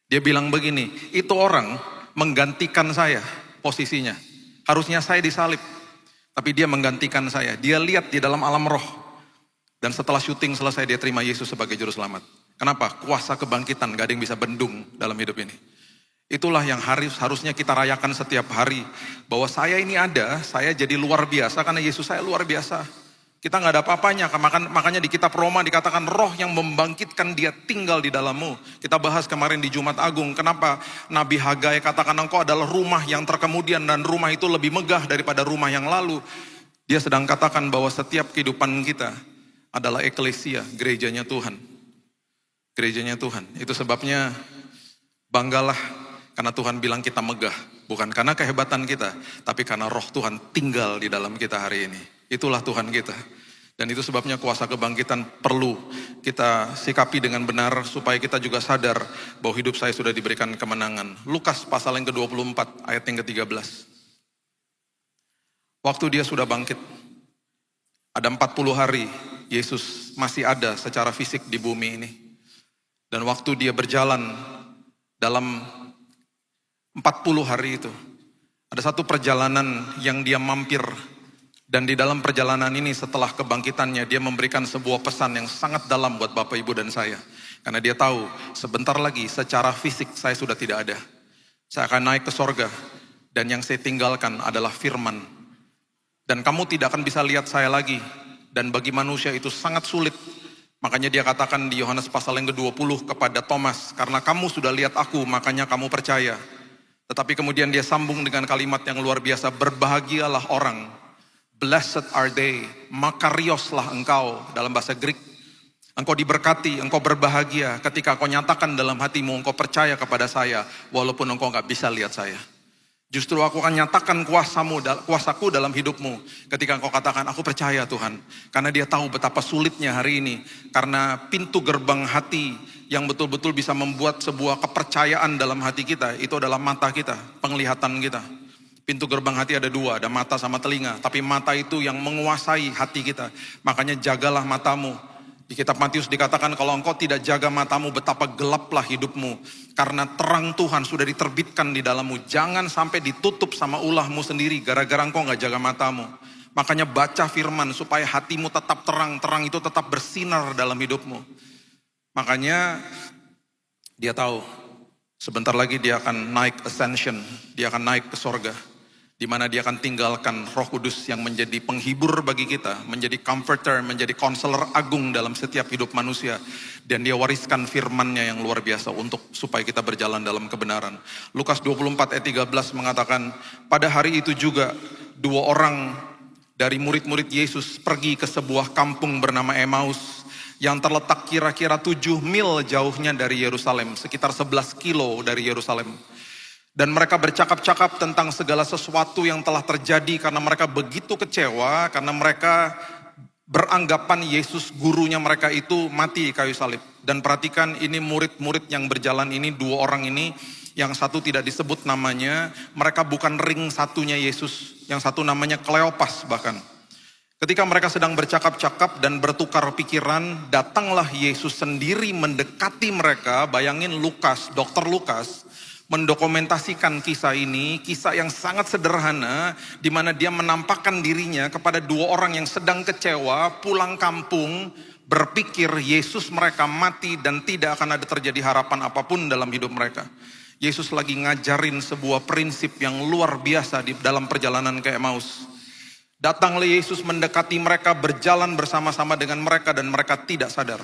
F: Dia bilang begini, itu orang menggantikan saya posisinya. Harusnya saya disalib, tapi dia menggantikan saya. Dia lihat di dalam alam roh. Dan setelah syuting selesai dia terima Yesus sebagai juru selamat. Kenapa? Kuasa kebangkitan, gak ada yang bisa bendung dalam hidup ini. Itulah yang harusnya kita rayakan setiap hari. Bahwa saya ini ada, saya jadi luar biasa karena Yesus saya luar biasa. Kita gak ada apa-apanya, makanya di kitab Roma dikatakan roh yang membangkitkan dia tinggal di dalammu. Kita bahas kemarin di Jumat Agung, kenapa Nabi Hagai katakan engkau adalah rumah yang terkemudian dan rumah itu lebih megah daripada rumah yang lalu. Dia sedang katakan bahwa setiap kehidupan kita adalah eklesia, gerejanya Tuhan. Gerejanya Tuhan. Itu sebabnya banggalah karena Tuhan bilang kita megah. Bukan karena kehebatan kita, tapi karena roh Tuhan tinggal di dalam kita hari ini. Itulah Tuhan kita. Dan itu sebabnya kuasa kebangkitan perlu kita sikapi dengan benar supaya kita juga sadar bahwa hidup saya sudah diberikan kemenangan. Lukas pasal yang ke-24 ayat yang ke-13. Waktu dia sudah bangkit, ada 40 hari Yesus masih ada secara fisik di bumi ini. Dan waktu dia berjalan dalam 40 hari itu, ada satu perjalanan yang dia mampir. Dan di dalam perjalanan ini setelah kebangkitannya dia memberikan sebuah pesan yang sangat dalam buat Bapak Ibu dan saya. Karena dia tahu sebentar lagi secara fisik saya sudah tidak ada. Saya akan naik ke sorga dan yang saya tinggalkan adalah firman. Dan kamu tidak akan bisa lihat saya lagi. Dan bagi manusia itu sangat sulit. Makanya dia katakan di Yohanes pasal yang ke-20 kepada Thomas, karena kamu sudah lihat aku makanya kamu percaya. Tetapi kemudian dia sambung dengan kalimat yang luar biasa, berbahagialah orang. Blessed are they, makarioslah engkau dalam bahasa Greek. Engkau diberkati, engkau berbahagia ketika engkau nyatakan dalam hatimu, engkau percaya kepada saya, walaupun engkau gak bisa lihat saya. Justru aku akan nyatakan kuasaku dalam hidupmu ketika engkau katakan, aku percaya Tuhan. Karena dia tahu betapa sulitnya hari ini. Karena pintu gerbang hati yang betul-betul bisa membuat sebuah kepercayaan dalam hati kita, itu adalah mata kita, penglihatan kita. Pintu gerbang hati ada dua, ada mata sama telinga. Tapi mata itu yang menguasai hati kita. Makanya jagalah matamu. Di kitab Matius dikatakan kalau engkau tidak jaga matamu betapa gelaplah hidupmu. Karena terang Tuhan sudah diterbitkan di dalammu. Jangan sampai ditutup sama ulahmu sendiri gara-gara engkau gak jaga matamu. Makanya baca firman supaya hatimu tetap terang. Terang itu tetap bersinar dalam hidupmu. Makanya dia tahu sebentar lagi dia akan naik ascension. Dia akan naik ke sorga. Di mana dia akan tinggalkan Roh Kudus yang menjadi penghibur bagi kita, menjadi comforter, menjadi konselor agung dalam setiap hidup manusia. Dan dia wariskan firman-Nya yang luar biasa untuk supaya kita berjalan dalam kebenaran. Lukas 24 ayat 13 mengatakan, pada hari itu juga 2 orang dari murid-murid Yesus pergi ke sebuah kampung bernama Emmaus yang terletak kira-kira 7 mil jauhnya dari Yerusalem, sekitar 11 kilo dari Yerusalem. Dan mereka bercakap-cakap tentang segala sesuatu yang telah terjadi karena mereka begitu kecewa, karena mereka beranggapan Yesus gurunya mereka itu mati di kayu salib. Dan perhatikan ini murid-murid yang berjalan ini, 2 orang ini, yang satu tidak disebut namanya, mereka bukan ring satunya Yesus, yang satu namanya Kleopas bahkan. Ketika mereka sedang bercakap-cakap dan bertukar pikiran, datanglah Yesus sendiri mendekati mereka. Bayangin Lukas, Dr. Lukas, mendokumentasikan kisah ini, kisah yang sangat sederhana, di mana dia menampakkan dirinya kepada 2 orang yang sedang kecewa, pulang kampung, berpikir Yesus mereka mati dan tidak akan ada terjadi harapan apapun dalam hidup mereka. Yesus lagi ngajarin sebuah prinsip yang luar biasa di dalam perjalanan ke Emmaus. Datanglah Yesus mendekati mereka, berjalan bersama-sama dengan mereka dan mereka tidak sadar.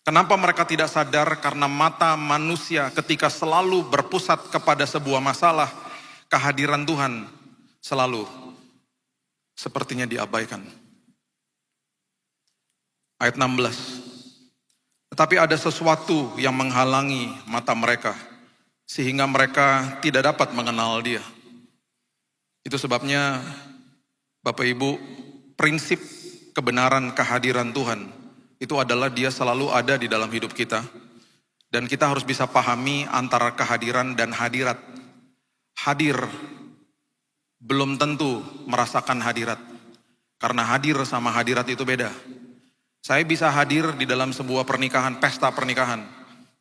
F: Kenapa mereka tidak sadar? Karena mata manusia ketika selalu berpusat kepada sebuah masalah, kehadiran Tuhan selalu sepertinya diabaikan. Ayat 16. Tetapi ada sesuatu yang menghalangi mata mereka, sehingga mereka tidak dapat mengenal Dia. Itu sebabnya Bapak Ibu, prinsip kebenaran kehadiran Tuhan itu adalah Dia selalu ada di dalam hidup kita. Dan kita harus bisa pahami antara kehadiran dan hadirat. Hadir belum tentu merasakan hadirat. Karena hadir sama hadirat itu beda. Saya bisa hadir di dalam sebuah pernikahan, pesta pernikahan.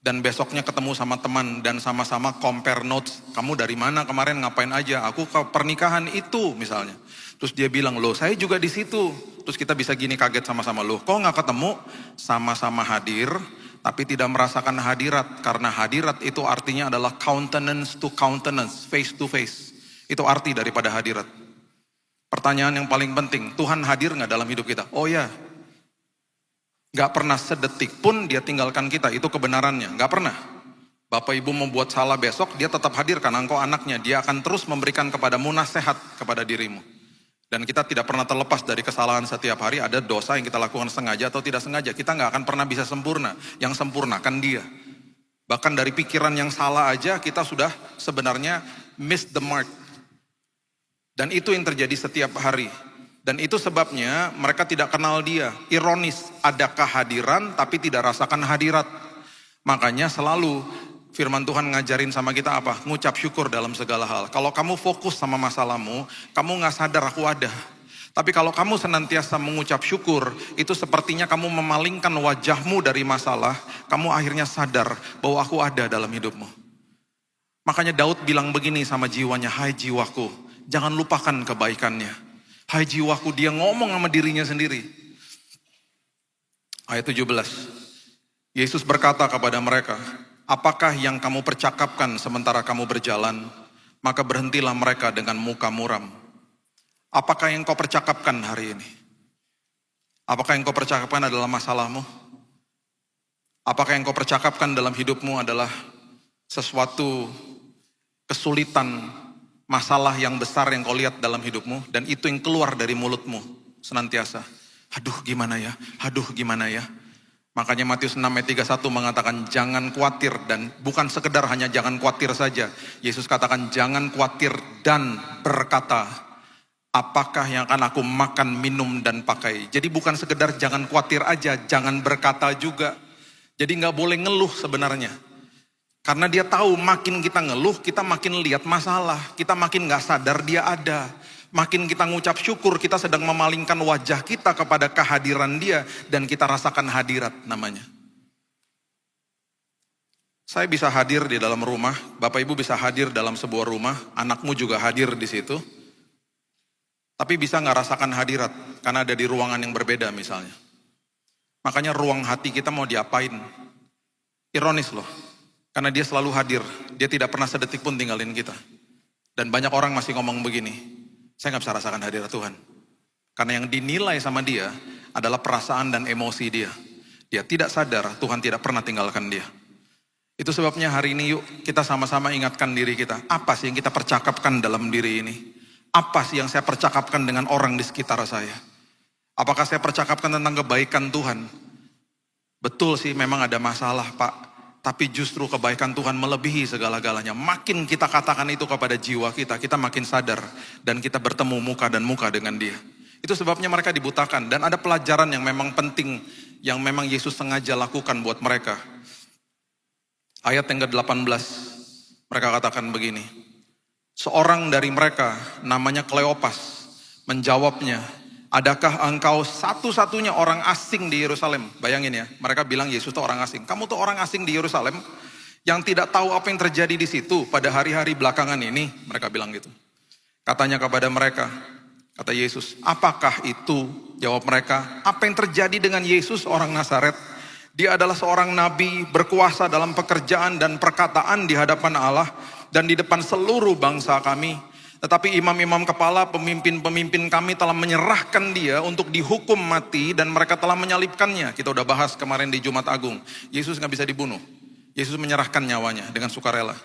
F: Dan besoknya ketemu sama teman dan sama-sama compare notes. Kamu dari mana kemarin, ngapain aja? Aku ke pernikahan itu misalnya. Terus dia bilang, loh saya juga di situ. Terus kita bisa gini kaget sama-sama, loh kok nggak ketemu? Sama-sama hadir, tapi tidak merasakan hadirat. Karena hadirat itu artinya adalah countenance to countenance, face to face. Itu arti daripada hadirat. Pertanyaan yang paling penting, Tuhan hadir nggak dalam hidup kita? Oh ya, nggak pernah sedetik pun Dia tinggalkan kita, itu kebenarannya, nggak pernah. Bapak Ibu membuat salah besok, Dia tetap hadir karena engkau anaknya. Dia akan terus memberikan kepadamu nasihat kepada dirimu. Dan kita tidak pernah terlepas dari kesalahan setiap hari. Ada dosa yang kita lakukan sengaja atau tidak sengaja. Kita nggak akan pernah bisa sempurna. Yang sempurnakan Dia. Bahkan dari pikiran yang salah aja kita sudah sebenarnya miss the mark. Dan itu yang terjadi setiap hari. Dan itu sebabnya mereka tidak kenal Dia. Ironis, ada kehadiran tapi tidak rasakan hadirat. Makanya selalu firman Tuhan ngajarin sama kita apa? Ngucap syukur dalam segala hal. Kalau kamu fokus sama masalahmu, kamu gak sadar aku ada. Tapi kalau kamu senantiasa mengucap syukur, itu sepertinya kamu memalingkan wajahmu dari masalah, kamu akhirnya sadar bahwa aku ada dalam hidupmu. Makanya Daud bilang begini sama jiwanya, hai jiwaku, jangan lupakan kebaikannya. Hai jiwaku, dia ngomong sama dirinya sendiri. Ayat 17. Yesus berkata kepada mereka, apakah yang kamu percakapkan sementara kamu berjalan? Maka berhentilah mereka dengan muka muram. Apakah yang kau percakapkan hari ini? Apakah yang kau percakapkan adalah masalahmu? Apakah yang kau percakapkan dalam hidupmu adalah sesuatu kesulitan, masalah yang besar yang kau lihat dalam hidupmu? Dan itu yang keluar dari mulutmu senantiasa. Aduh gimana ya, aduh gimana ya. Makanya Matius 6 ayat 31 mengatakan jangan khawatir, dan bukan sekedar hanya jangan khawatir saja. Yesus katakan jangan khawatir dan berkata, apakah yang akan aku makan, minum, dan pakai. Jadi bukan sekedar jangan khawatir aja, jangan berkata juga. Jadi gak boleh ngeluh sebenarnya. Karena Dia tahu makin kita ngeluh, kita makin lihat masalah. Kita makin gak sadar Dia ada. Makin kita ngucap syukur, kita sedang memalingkan wajah kita kepada kehadiran Dia. Dan kita rasakan hadirat namanya. Saya bisa hadir di dalam rumah, Bapak Ibu bisa hadir dalam sebuah rumah, anakmu juga hadir di situ. Tapi bisa gak rasakan hadirat, karena ada di ruangan yang berbeda misalnya. Makanya ruang hati kita mau diapain? Ironis loh, karena Dia selalu hadir, Dia tidak pernah sedetik pun tinggalin kita. Dan banyak orang masih ngomong begini, saya gak bisa rasakan hadirat Tuhan. Karena yang dinilai sama dia adalah perasaan dan emosi dia. Dia tidak sadar Tuhan tidak pernah tinggalkan dia. Itu sebabnya hari ini yuk kita sama-sama ingatkan diri kita. Apa sih yang kita percakapkan dalam diri ini? Apa sih yang saya percakapkan dengan orang di sekitar saya? Apakah saya percakapkan tentang kebaikan Tuhan? Betul sih memang ada masalah Pak. Tapi justru kebaikan Tuhan melebihi segala-galanya. Makin kita katakan itu kepada jiwa kita, kita makin sadar. Dan kita bertemu muka dan muka dengan Dia. Itu sebabnya mereka dibutakan. Dan ada pelajaran yang memang penting, yang memang Yesus sengaja lakukan buat mereka. Ayat yang ke-18, mereka katakan begini. Seorang dari mereka, namanya Kleopas, menjawabnya, adakah engkau satu-satunya orang asing di Yerusalem? Bayangin ya, mereka bilang Yesus itu orang asing. Kamu tuh orang asing di Yerusalem yang tidak tahu apa yang terjadi di situ pada hari-hari belakangan ini. Mereka bilang gitu. Katanya kepada mereka, kata Yesus, apakah itu? Jawab mereka, apa yang terjadi dengan Yesus orang Nazaret? Dia adalah seorang nabi berkuasa dalam pekerjaan dan perkataan di hadapan Allah dan di depan seluruh bangsa kami. Tetapi imam-imam kepala, pemimpin-pemimpin kami telah menyerahkan dia untuk dihukum mati dan mereka telah menyalibkannya. Kita udah bahas kemarin di Jumat Agung. Yesus gak bisa dibunuh. Yesus menyerahkan nyawanya dengan sukarela.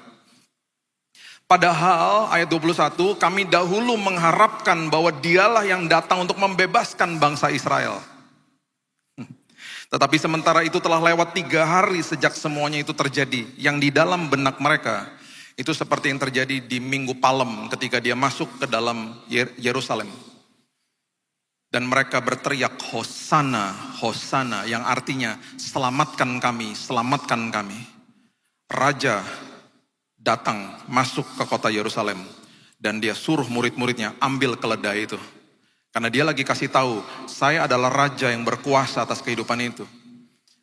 F: Padahal ayat 21, kami dahulu mengharapkan bahwa dialah yang datang untuk membebaskan bangsa Israel. Tetapi sementara itu telah lewat 3 hari sejak semuanya itu terjadi. Yang di dalam benak mereka, itu seperti yang terjadi di Minggu Palem ketika dia masuk ke dalam Yerusalem. Dan mereka berteriak, Hosana, Hosana, yang artinya selamatkan kami, selamatkan kami. Raja datang masuk ke kota Yerusalem dan dia suruh murid-muridnya ambil keledai itu. Karena dia lagi kasih tahu, saya adalah raja yang berkuasa atas kehidupan itu.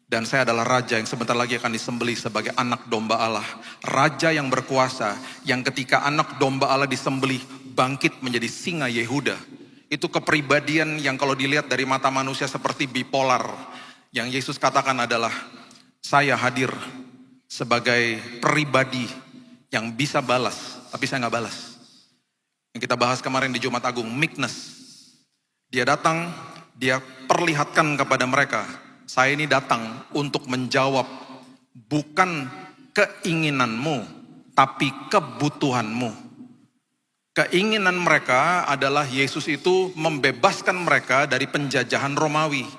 F: Dan saya adalah raja yang sebentar lagi akan disembelih sebagai anak domba Allah. Raja yang berkuasa, yang ketika anak domba Allah disembelih, bangkit menjadi singa Yehuda. Itu kepribadian yang kalau dilihat dari mata manusia seperti bipolar. Yang Yesus katakan adalah, saya hadir sebagai pribadi yang bisa balas, tapi saya nggak balas. Yang kita bahas kemarin di Jumat Agung, meekness. Dia datang, dia perlihatkan kepada mereka, saya ini datang untuk menjawab bukan keinginanmu, tapi kebutuhanmu. Keinginan mereka adalah Yesus itu membebaskan mereka dari penjajahan Romawi.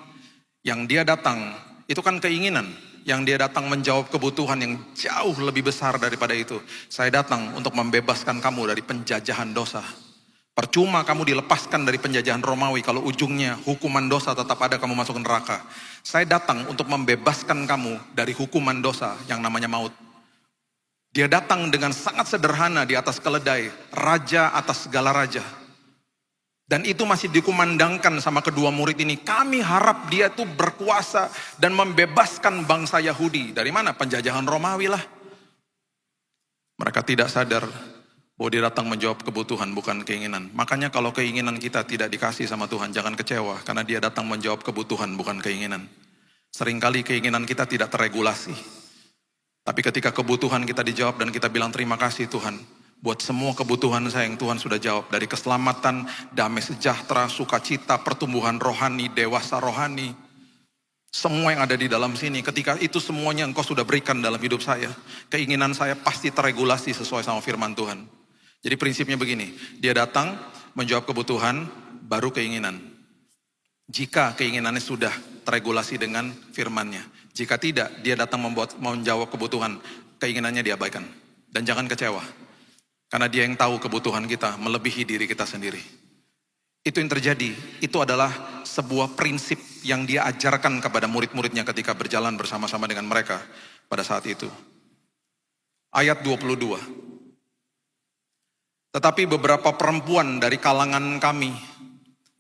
F: Yang dia datang, itu kan keinginan. Yang dia datang menjawab kebutuhan yang jauh lebih besar daripada itu. Saya datang untuk membebaskan kamu dari penjajahan dosa. Percuma kamu dilepaskan dari penjajahan Romawi kalau ujungnya hukuman dosa tetap ada, kamu masuk neraka. Saya datang untuk membebaskan kamu dari hukuman dosa yang namanya maut. Dia datang dengan sangat sederhana di atas keledai, raja atas segala raja. Dan itu masih dikumandangkan sama kedua murid ini. Kami harap dia tuh berkuasa dan membebaskan bangsa Yahudi. Dari mana? Penjajahan Romawi lah. Mereka tidak sadar bahwa dia datang menjawab kebutuhan, bukan keinginan. Makanya kalau keinginan kita tidak dikasih sama Tuhan, jangan kecewa. Karena dia datang menjawab kebutuhan, bukan keinginan. Seringkali keinginan kita tidak terregulasi. Tapi ketika kebutuhan kita dijawab dan kita bilang terima kasih Tuhan. Buat semua kebutuhan saya yang Tuhan sudah jawab. Dari keselamatan, damai sejahtera, sukacita, pertumbuhan rohani, dewasa rohani. Semua yang ada di dalam sini. Ketika itu semuanya Engkau sudah berikan dalam hidup saya. Keinginan saya pasti terregulasi sesuai sama firman Tuhan. Jadi prinsipnya begini. Dia datang menjawab kebutuhan, baru keinginan. Jika keinginannya sudah terregulasi dengan firman-Nya. Jika tidak, dia datang menjawab kebutuhan. Keinginannya diabaikan. Dan jangan kecewa. Karena dia yang tahu kebutuhan kita melebihi diri kita sendiri. Itu yang terjadi. Itu adalah sebuah prinsip yang dia ajarkan kepada murid-muridnya ketika berjalan bersama-sama dengan mereka pada saat itu. Ayat 22. Tetapi beberapa perempuan dari kalangan kami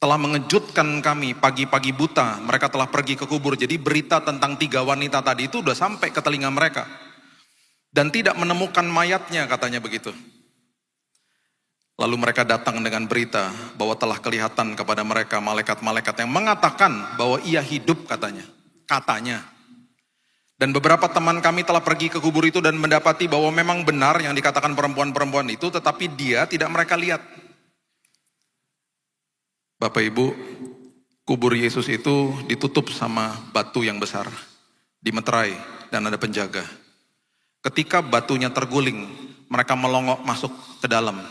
F: telah mengejutkan kami pagi-pagi buta. Mereka telah pergi ke kubur. Jadi berita tentang 3 wanita tadi itu udah sampai ke telinga mereka. Dan tidak menemukan mayatnya, katanya begitu. Lalu mereka datang dengan berita bahwa telah kelihatan kepada mereka malaikat-malaikat yang mengatakan bahwa ia hidup, katanya. Dan beberapa teman kami telah pergi ke kubur itu dan mendapati bahwa memang benar yang dikatakan perempuan-perempuan itu, tetapi dia tidak mereka lihat. Bapak Ibu, kubur Yesus itu ditutup sama batu yang besar, dimeterai dan ada penjaga. Ketika batunya terguling, mereka melongok masuk ke dalam.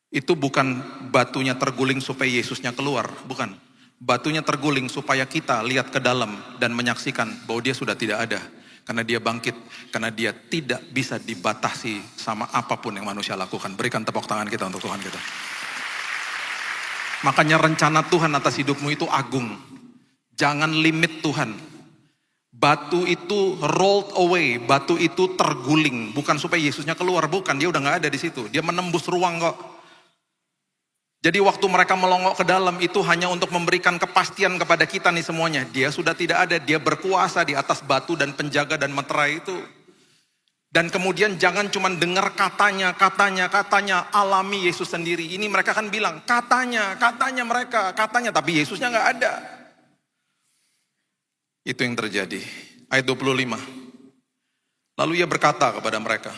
F: Itu bukan batunya terguling supaya Yesusnya keluar, bukan. Batunya terguling supaya kita lihat ke dalam dan menyaksikan bahwa dia sudah tidak ada. Karena dia bangkit, karena dia tidak bisa dibatasi sama apapun yang manusia lakukan. Berikan tepuk tangan kita untuk Tuhan kita. Makanya rencana Tuhan atas hidupmu itu agung. Jangan limit Tuhan. Batu itu rolled away, batu itu terguling. Bukan supaya Yesusnya keluar, bukan. Dia udah gak ada di situ. Dia menembus ruang kok. Jadi waktu mereka melongok ke dalam itu hanya untuk memberikan kepastian kepada kita nih semuanya. Dia sudah tidak ada, dia berkuasa di atas batu dan penjaga dan meterai itu. Dan kemudian jangan cuma dengar katanya, alami Yesus sendiri. Ini mereka kan bilang, katanya mereka, tapi Yesusnya gak ada. Itu yang terjadi. Ayat 25. Lalu ia berkata kepada mereka,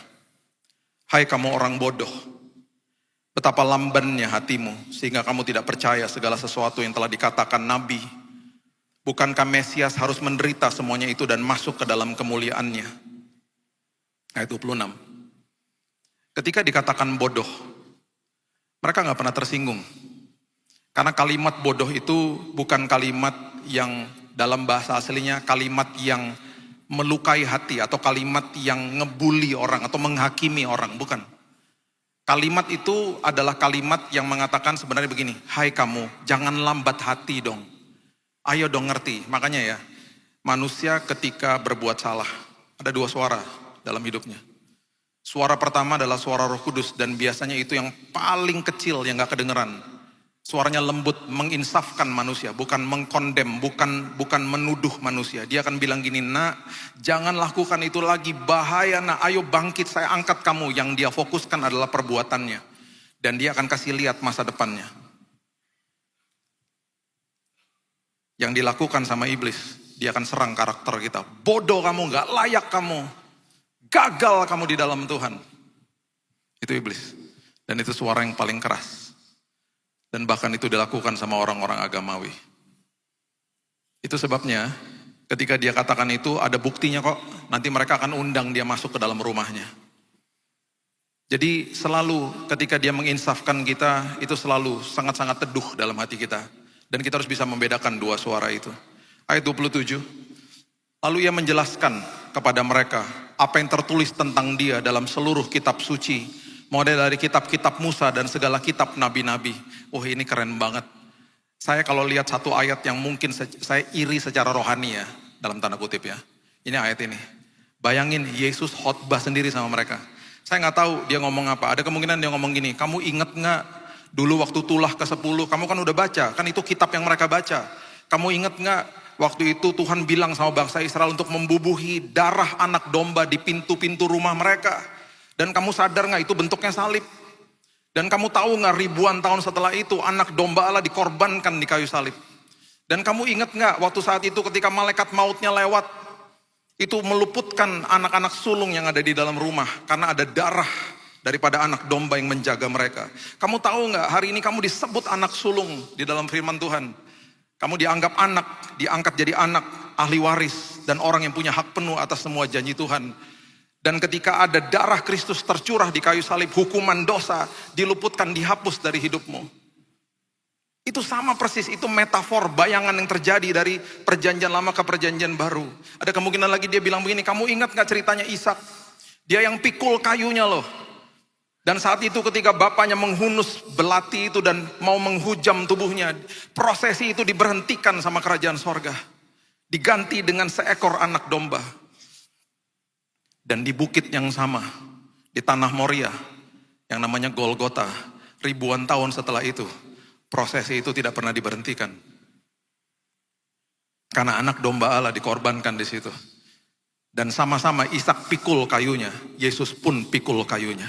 F: hai kamu orang bodoh. Betapa lambannya hatimu, sehingga kamu tidak percaya segala sesuatu yang telah dikatakan Nabi. Bukankah Mesias harus menderita semuanya itu dan masuk ke dalam kemuliaannya? Ayat 26. Ketika dikatakan bodoh, mereka nggak pernah tersinggung. Karena kalimat bodoh itu bukan kalimat yang dalam bahasa aslinya kalimat yang melukai hati atau kalimat yang ngebully orang atau menghakimi orang, bukan. Kalimat itu adalah kalimat yang mengatakan sebenarnya begini, hai kamu, jangan lambat hati dong. Ayo dong ngerti. Makanya ya, manusia ketika berbuat salah, ada dua suara dalam hidupnya. Suara pertama adalah suara Roh Kudus dan biasanya itu yang paling kecil yang gak kedengeran. Suaranya lembut, menginsafkan manusia, bukan mengkondem, bukan menuduh manusia. Dia akan bilang gini, nak, jangan lakukan itu lagi, bahaya nak, ayo bangkit, saya angkat kamu. Yang dia fokuskan adalah perbuatannya. Dan dia akan kasih lihat masa depannya. Yang dilakukan sama iblis, dia akan serang karakter kita. Bodoh kamu, gak layak kamu. Gagal kamu di dalam Tuhan. Itu iblis. Dan itu suara yang paling keras. Dan bahkan itu dilakukan sama orang-orang agamawi. Itu sebabnya ketika dia katakan itu ada buktinya kok. Nanti mereka akan undang dia masuk ke dalam rumahnya. Jadi selalu ketika dia menginsafkan kita, itu selalu sangat-sangat teduh dalam hati kita. Dan kita harus bisa membedakan dua suara itu. Ayat 27. Lalu ia menjelaskan kepada mereka apa yang tertulis tentang dia dalam seluruh kitab suci. Model dari kitab-kitab Musa dan segala kitab nabi-nabi. Oh ini keren banget. Saya kalau lihat satu ayat yang mungkin saya iri secara rohani ya. Dalam tanda kutip ya. Ini ayat ini. Bayangin Yesus khotbah sendiri sama mereka. Saya nggak tahu dia ngomong apa. Ada kemungkinan dia ngomong gini. Kamu inget nggak dulu waktu tulah ke-10. Kamu kan udah baca. Kan itu kitab yang mereka baca. Kamu inget nggak waktu itu Tuhan bilang sama bangsa Israel untuk membubuhi darah anak domba di pintu-pintu rumah mereka. Dan kamu sadar gak itu bentuknya salib? Dan kamu tahu gak ribuan tahun setelah itu anak domba Allah dikorbankan di kayu salib? Dan kamu ingat gak waktu saat itu ketika malaikat mautnya lewat, itu meluputkan anak-anak sulung yang ada di dalam rumah karena ada darah daripada anak domba yang menjaga mereka. Kamu tahu gak hari ini kamu disebut anak sulung di dalam firman Tuhan? Kamu dianggap anak, diangkat jadi anak, ahli waris, dan orang yang punya hak penuh atas semua janji Tuhan. Dan ketika ada darah Kristus tercurah di kayu salib, hukuman dosa diluputkan, dihapus dari hidupmu. Itu sama persis, itu metafor, bayangan yang terjadi dari perjanjian lama ke perjanjian baru. Ada kemungkinan lagi dia bilang begini, kamu ingat gak ceritanya Ishak? Dia yang pikul kayunya loh. Dan saat itu ketika bapaknya menghunus belati itu dan mau menghujam tubuhnya, prosesi itu diberhentikan sama kerajaan sorga. Diganti dengan seekor anak domba. Dan di bukit yang sama, di tanah Moria, yang namanya Golgota, ribuan tahun setelah itu, prosesi itu tidak pernah diberhentikan. Karena anak domba Allah dikorbankan di situ. Dan sama-sama Ishak pikul kayunya, Yesus pun pikul kayunya.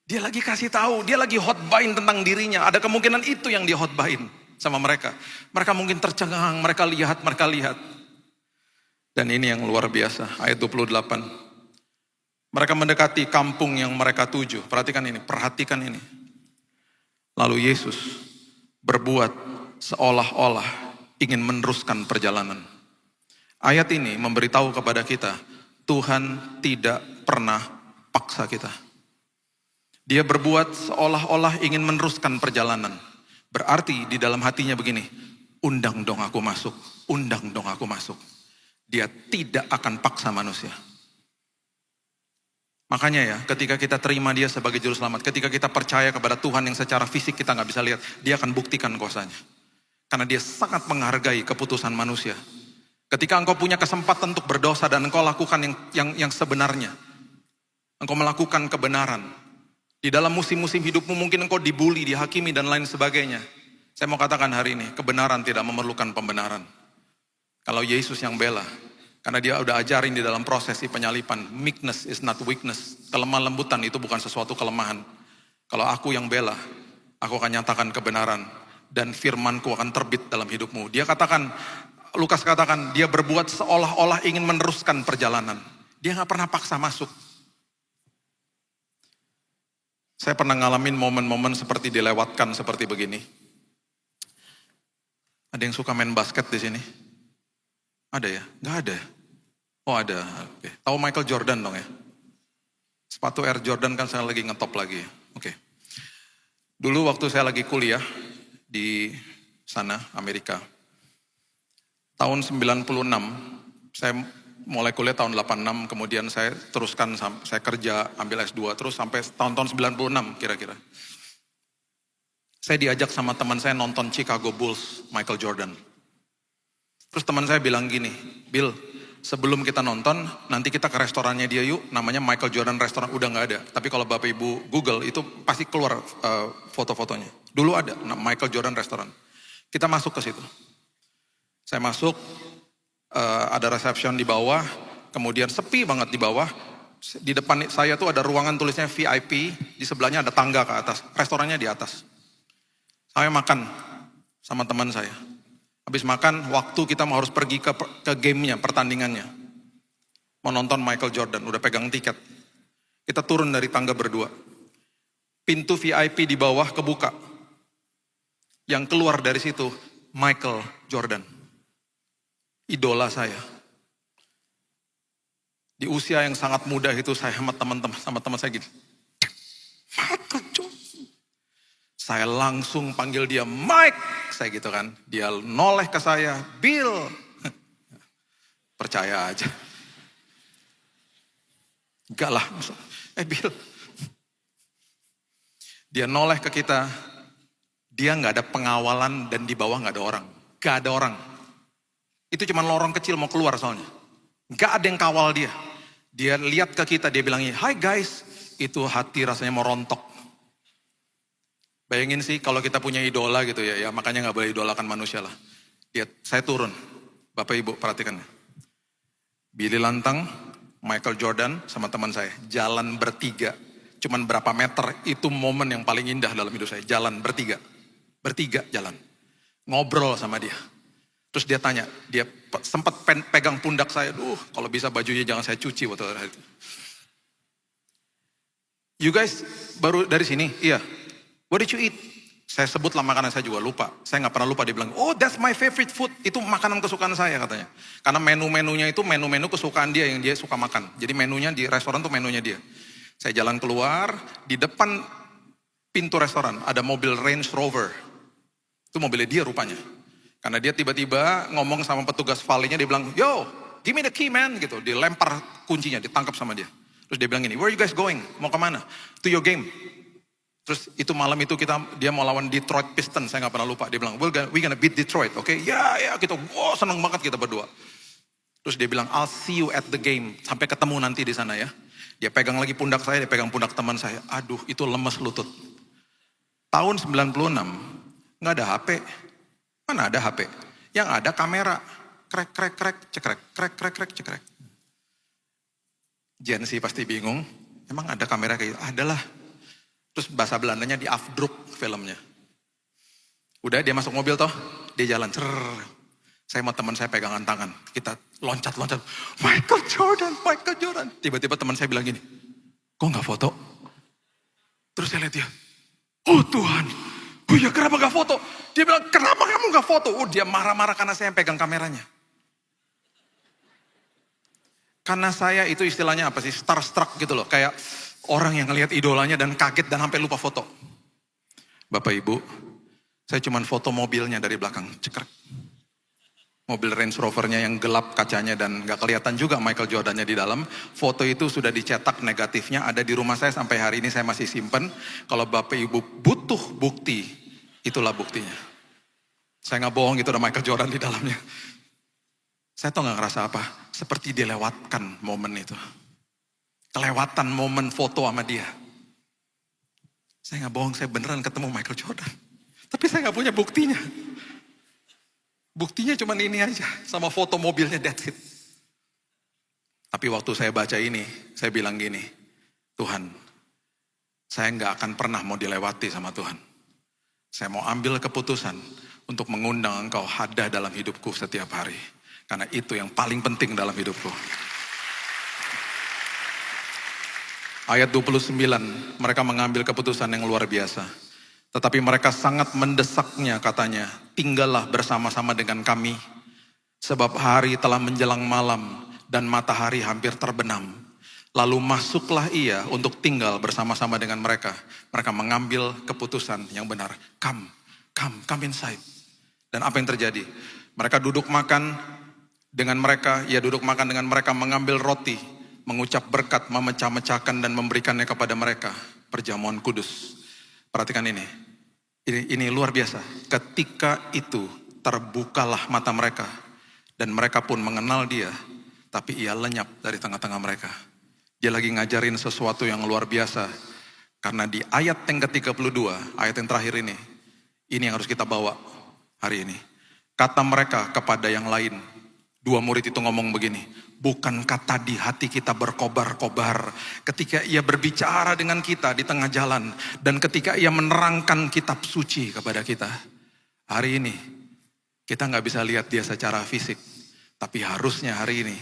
F: Dia lagi kasih tahu, dia lagi khotbahin tentang dirinya. Ada kemungkinan itu yang dia khotbahin sama mereka. Mereka mungkin tercengang, mereka lihat. Dan ini yang luar biasa, ayat 28. Mereka mendekati kampung yang mereka tuju. Perhatikan ini. Lalu Yesus berbuat seolah-olah ingin meneruskan perjalanan. Ayat ini memberitahu kepada kita, Tuhan tidak pernah paksa kita. Dia berbuat seolah-olah ingin meneruskan perjalanan. Berarti di dalam hatinya begini, undang dong aku masuk. Dia tidak akan paksa manusia. Makanya ya, ketika kita terima dia sebagai juru selamat, ketika kita percaya kepada Tuhan yang secara fisik kita nggak bisa lihat, dia akan buktikan kuasanya. Karena dia sangat menghargai keputusan manusia. Ketika engkau punya kesempatan untuk berdosa dan engkau lakukan yang sebenarnya, engkau melakukan kebenaran. Di dalam musim-musim hidupmu mungkin engkau dibully, dihakimi dan lain sebagainya. Saya mau katakan hari ini, kebenaran tidak memerlukan pembenaran. Kalau Yesus yang bela, karena dia udah ajarin di dalam prosesi penyalipan, meekness is not weakness. Kelemah lembutan itu bukan sesuatu kelemahan. Kalau aku yang bela, aku akan nyatakan kebenaran. Dan firmanku akan terbit dalam hidupmu. Lukas katakan, dia berbuat seolah-olah ingin meneruskan perjalanan. Dia gak pernah paksa masuk. Saya pernah ngalamin momen-momen seperti dilewatkan seperti begini. Ada yang suka main basket di sini? Ada ya? Gak ada. Oh ada. Oke. Tahu Michael Jordan dong ya? Sepatu Air Jordan kan saya lagi ngetop lagi. Oke. Dulu waktu saya lagi kuliah di sana, Amerika. Tahun 96, saya mulai kuliah tahun 86, kemudian saya teruskan, saya kerja, ambil S2, terus sampai tahun-tahun 96 kira-kira. Saya diajak sama teman saya nonton Chicago Bulls, Michael Jordan. Terus teman saya bilang gini, Bill, sebelum kita nonton, nanti kita ke restorannya dia yuk, namanya Michael Jordan Restaurant, udah gak ada. Tapi kalau Bapak Ibu Google, itu pasti keluar foto-fotonya. Dulu ada, Michael Jordan Restaurant. Kita masuk ke situ. Saya masuk, ada reception di bawah, kemudian sepi banget di bawah. Di depan saya tuh ada ruangan tulisnya VIP, di sebelahnya ada tangga ke atas, restorannya di atas. Saya makan sama teman saya. Habis makan, waktu kita harus pergi ke gamenya, pertandingannya. Mau nonton Michael Jordan, udah pegang tiket. Kita turun dari tangga berdua. Pintu VIP di bawah kebuka. Yang keluar dari situ, Michael Jordan. Idola saya. Di usia yang sangat muda itu, saya sama teman saya gini. Michael Jordan. Saya langsung panggil dia, Mike, saya gitu kan. Dia noleh ke saya, Bill. Percaya aja. Enggak lah, Bill. Dia noleh ke kita, dia gak ada pengawalan dan di bawah gak ada orang. Gak ada orang. Itu cuma lorong kecil mau keluar soalnya. Gak ada yang kawal dia. Dia lihat ke kita, dia bilang, hi guys. Itu hati rasanya mau rontok. Bayangin sih kalau kita punya idola gitu ya makanya gak boleh idolakan manusia lah. Saya turun, Bapak Ibu perhatikan. Billy Lantang, Michael Jordan sama teman saya, jalan bertiga. Cuman berapa meter, itu momen yang paling indah dalam hidup saya. Jalan bertiga jalan. Ngobrol sama dia. Terus dia tanya, dia sempat pegang pundak saya, kalau bisa bajunya jangan saya cuci waktu itu. You guys baru dari sini? Iya. What did you eat? Saya sebutlah makanan saya juga lupa. Saya gak pernah lupa, dia bilang, oh that's my favorite food. Itu makanan kesukaan saya katanya. Karena menu-menunya itu menu-menu kesukaan dia yang dia suka makan. Jadi menunya di restoran tuh menunya dia. Saya jalan keluar, di depan pintu restoran ada mobil Range Rover. Itu mobilnya dia rupanya. Karena dia tiba-tiba ngomong sama petugas valetnya, dia bilang, yo, give me the key man, gitu. Dilempar kuncinya, ditangkap sama dia. Terus dia bilang gini, where are you guys going? Mau kemana? To your game. Terus itu malam itu dia mau lawan Detroit Pistons, saya gak pernah lupa. Dia bilang, we gonna beat Detroit, oke? Okay? Ya, gitu. Seneng banget kita berdua. Terus dia bilang, I'll see you at the game. Sampai ketemu nanti di sana ya. Dia pegang lagi pundak saya, dia pegang pundak teman saya. Aduh, itu lemes lutut. Tahun 96, gak ada HP. Mana ada HP? Yang ada kamera. Krek, cekrek. Gen Z pasti bingung. Emang ada kamera kayak gitu? Adalah. Terus bahasa Belandanya di afdruk filmnya. Udah dia masuk mobil toh, dia jalan. Saya sama teman saya pegangan tangan. Kita loncat. Michael Jordan. Tiba-tiba teman saya bilang gini, kok gak foto? Terus saya lihat dia, oh Tuhan, ya kenapa gak foto? Dia bilang, kenapa kamu gak foto? Dia marah-marah karena saya yang pegang kameranya. Karena saya itu istilahnya apa sih, starstruck gitu loh. Kayak orang yang ngelihat idolanya dan kaget dan sampai lupa foto. Bapak Ibu, saya cuman foto mobilnya dari belakang, cekrek. Mobil Range Rovernya yang gelap kacanya dan gak kelihatan juga Michael Jordannya di dalam. Foto itu sudah dicetak negatifnya, ada di rumah saya sampai hari ini saya masih simpen. Kalau Bapak Ibu butuh bukti, itulah buktinya. Saya gak bohong, itu ada Michael Jordan di dalamnya. Saya tuh gak ngerasa apa, seperti dilewatkan momen itu. Kelewatan momen foto sama dia. Saya gak bohong, saya beneran ketemu Michael Jordan. Tapi saya gak punya buktinya. Buktinya cuma ini aja, sama foto mobilnya, that's it. Tapi waktu saya baca ini, saya bilang gini, Tuhan, saya gak akan pernah mau dilewati sama Tuhan. Saya mau ambil keputusan untuk mengundang Engkau hadir dalam hidupku setiap hari. Karena itu yang paling penting dalam hidupku. Ayat 29, mereka mengambil keputusan yang luar biasa. Tetapi mereka sangat mendesaknya katanya, tinggallah bersama-sama dengan kami. Sebab hari telah menjelang malam dan matahari hampir terbenam. Lalu masuklah ia untuk tinggal bersama-sama dengan mereka. Mereka mengambil keputusan yang benar. Come inside. Dan apa yang terjadi? Mereka duduk makan dengan mereka, ia duduk makan dengan mereka, mengambil roti, mengucap berkat, memecah-mecahkan dan memberikannya kepada mereka. Perjamuan kudus. Perhatikan ini. Ini luar biasa. Ketika itu terbukalah mata mereka. Dan mereka pun mengenal dia. Tapi ia lenyap dari tengah-tengah mereka. Dia lagi ngajarin sesuatu yang luar biasa. Karena di ayat yang ke-32, ayat yang terakhir ini yang harus kita bawa hari ini. Kata mereka kepada yang lain, dua murid itu ngomong begini, bukankah tadi hati kita berkobar-kobar ketika ia berbicara dengan kita di tengah jalan, dan ketika ia menerangkan kitab suci kepada kita. Hari ini kita gak bisa lihat dia secara fisik, tapi harusnya hari ini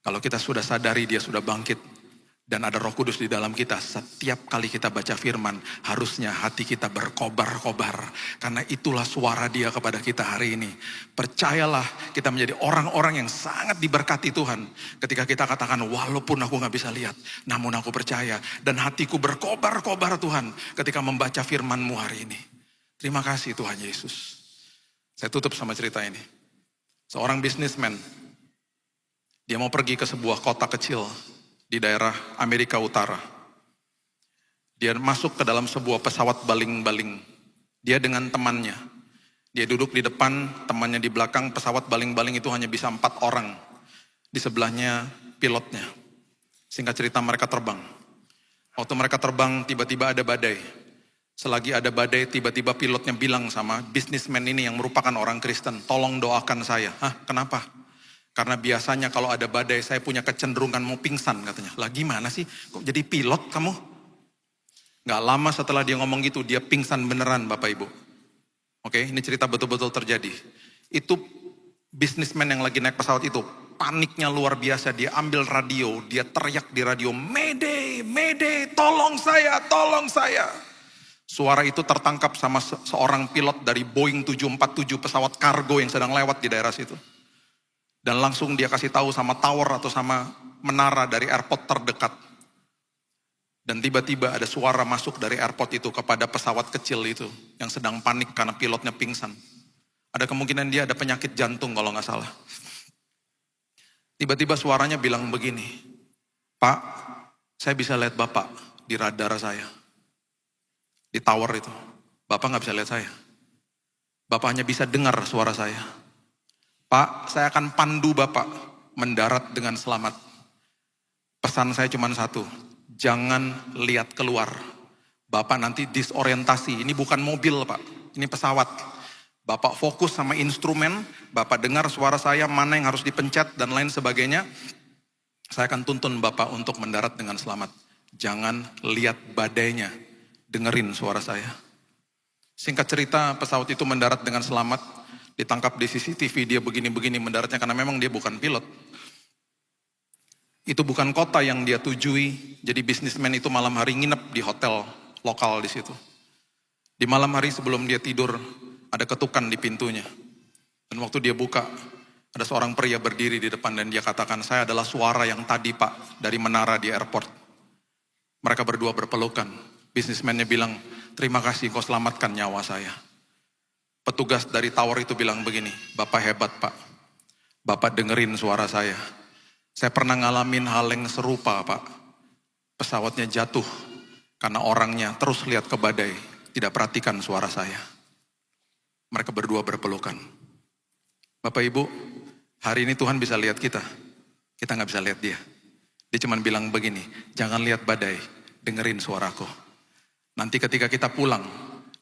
F: kalau kita sudah sadari dia sudah bangkit dan ada Roh Kudus di dalam kita, setiap kali kita baca firman, harusnya hati kita berkobar-kobar. Karena itulah suara dia kepada kita hari ini. Percayalah, kita menjadi orang-orang yang sangat diberkati Tuhan. Ketika kita katakan, walaupun aku gak bisa lihat, namun aku percaya. Dan hatiku berkobar-kobar Tuhan, ketika membaca firman-Mu hari ini. Terima kasih Tuhan Yesus. Saya tutup sama cerita ini. Seorang bisnismen, dia mau pergi ke sebuah kota kecil di daerah Amerika Utara. Dia masuk ke dalam sebuah pesawat baling-baling. Dia dengan temannya. Dia duduk di depan, temannya di belakang. Pesawat baling-baling itu hanya bisa 4 orang. Di sebelahnya pilotnya. Singkat cerita mereka terbang. Waktu mereka terbang, tiba-tiba ada badai. Selagi ada badai, tiba-tiba pilotnya bilang sama bisnismen ini yang merupakan orang Kristen, tolong doakan saya. Hah, kenapa? Karena biasanya kalau ada badai, saya punya kecenderungan mau pingsan katanya. Lah gimana sih, kok jadi pilot kamu? Gak lama setelah dia ngomong gitu, dia pingsan beneran Bapak Ibu. Oke, ini cerita betul-betul terjadi. Itu bisnismen yang lagi naik pesawat itu, paniknya luar biasa. Dia ambil radio, dia teriak di radio, Mayday, Mayday, tolong saya, tolong saya. Suara itu tertangkap sama seorang pilot dari Boeing 747 pesawat kargo yang sedang lewat di daerah situ. Dan langsung dia kasih tahu sama tower atau sama menara dari airport terdekat. Dan tiba-tiba ada suara masuk dari airport itu kepada pesawat kecil itu yang sedang panik karena pilotnya pingsan. Ada kemungkinan dia ada penyakit jantung kalau nggak salah. Tiba-tiba suaranya bilang begini, Pak, saya bisa lihat Bapak di radar saya. Di tower itu. Bapak nggak bisa lihat saya. Bapak hanya bisa dengar suara saya. Pak, saya akan pandu Bapak mendarat dengan selamat. Pesan saya cuma satu, jangan lihat keluar. Bapak nanti disorientasi, ini bukan mobil Pak, ini pesawat. Bapak fokus sama instrumen, Bapak dengar suara saya, mana yang harus dipencet dan lain sebagainya. Saya akan tuntun Bapak untuk mendarat dengan selamat. Jangan lihat badainya, dengerin suara saya. Singkat cerita, pesawat itu mendarat dengan selamat. Ditangkap di CCTV, dia begini-begini mendaratnya karena memang dia bukan pilot. Itu bukan kota yang dia tujui, jadi bisnismen itu malam hari nginep di hotel lokal di situ. Di malam hari sebelum dia tidur, ada ketukan di pintunya. Dan waktu dia buka, ada seorang pria berdiri di depan dan dia katakan, saya adalah suara yang tadi Pak, dari menara di airport. Mereka berdua berpelukan. Bisnismennya bilang, terima kasih kau selamatkan nyawa saya. Petugas dari tower itu bilang begini, Bapak hebat Pak, Bapak dengerin suara saya. Saya pernah ngalamin hal yang serupa Pak. Pesawatnya jatuh karena orangnya terus lihat ke badai, tidak perhatikan suara saya. Mereka berdua berpelukan. Bapak Ibu, hari ini Tuhan bisa lihat kita gak bisa lihat dia. Dia cuma bilang begini, jangan lihat badai, dengerin suaraku. Nanti ketika kita pulang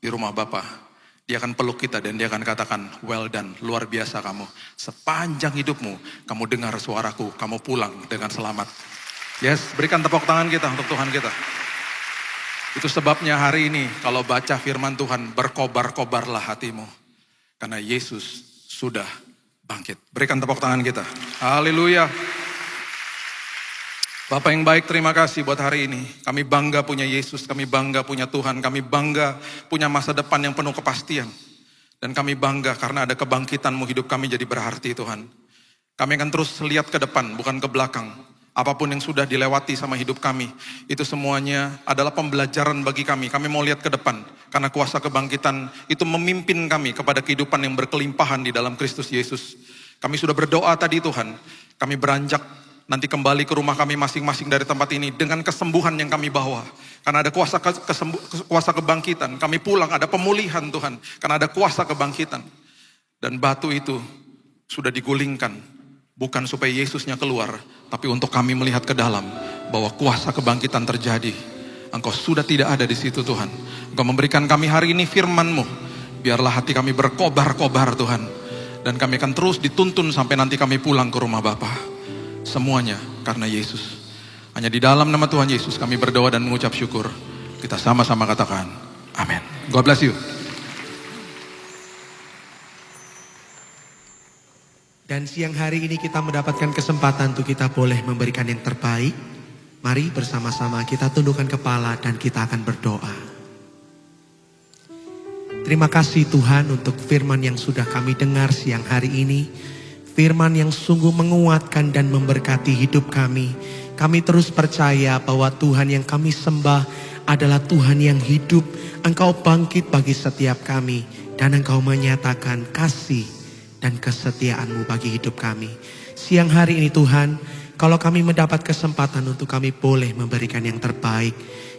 F: di rumah Bapak, dia akan peluk kita dan dia akan katakan, well done, luar biasa kamu. Sepanjang hidupmu, kamu dengar suaraku, kamu pulang dengan selamat. Yes, berikan tepuk tangan kita untuk Tuhan kita. Itu sebabnya hari ini, kalau baca firman Tuhan, berkobar-kobarlah hatimu. Karena Yesus sudah bangkit. Berikan tepuk tangan kita. Haleluya. Bapak yang baik, terima kasih buat hari ini. Kami bangga punya Yesus, kami bangga punya Tuhan, kami bangga punya masa depan yang penuh kepastian. Dan kami bangga karena ada kebangkitan-Mu, hidup kami jadi berarti Tuhan. Kami akan terus lihat ke depan, bukan ke belakang. apapun yang sudah dilewati sama hidup kami, itu semuanya adalah pembelajaran bagi kami. Kami mau lihat ke depan, karena kuasa kebangkitan itu memimpin kami kepada kehidupan yang berkelimpahan di dalam Kristus Yesus. Kami sudah berdoa tadi Tuhan, kami beranjak nanti kembali ke rumah kami masing-masing dari tempat ini dengan kesembuhan yang kami bawa. Karena ada kuasa kebangkitan, kami pulang ada pemulihan Tuhan, karena ada kuasa kebangkitan. Dan batu itu sudah digulingkan, bukan supaya Yesusnya keluar, tapi untuk kami melihat ke dalam bahwa kuasa kebangkitan terjadi. Engkau sudah tidak ada di situ Tuhan. Engkau memberikan kami hari ini firman-Mu. Biarlah hati kami berkobar-kobar Tuhan. Dan kami akan terus dituntun sampai nanti kami pulang ke rumah Bapa. Semuanya karena Yesus. Hanya di dalam nama Tuhan Yesus kami berdoa dan mengucap syukur. Kita sama-sama katakan amin. God bless you.
E: Dan siang hari ini kita mendapatkan kesempatan untuk kita boleh memberikan yang terbaik. Mari bersama-sama kita tundukkan kepala dan kita akan berdoa. Terima kasih Tuhan untuk firman yang sudah kami dengar siang hari ini. Firman yang sungguh menguatkan dan memberkati hidup kami. Kami terus percaya bahwa Tuhan yang kami sembah adalah Tuhan yang hidup. Engkau bangkit bagi setiap kami. Dan Engkau menyatakan kasih dan kesetiaan-Mu bagi hidup kami. Siang hari ini Tuhan, kalau kami mendapat kesempatan untuk kami boleh memberikan yang terbaik,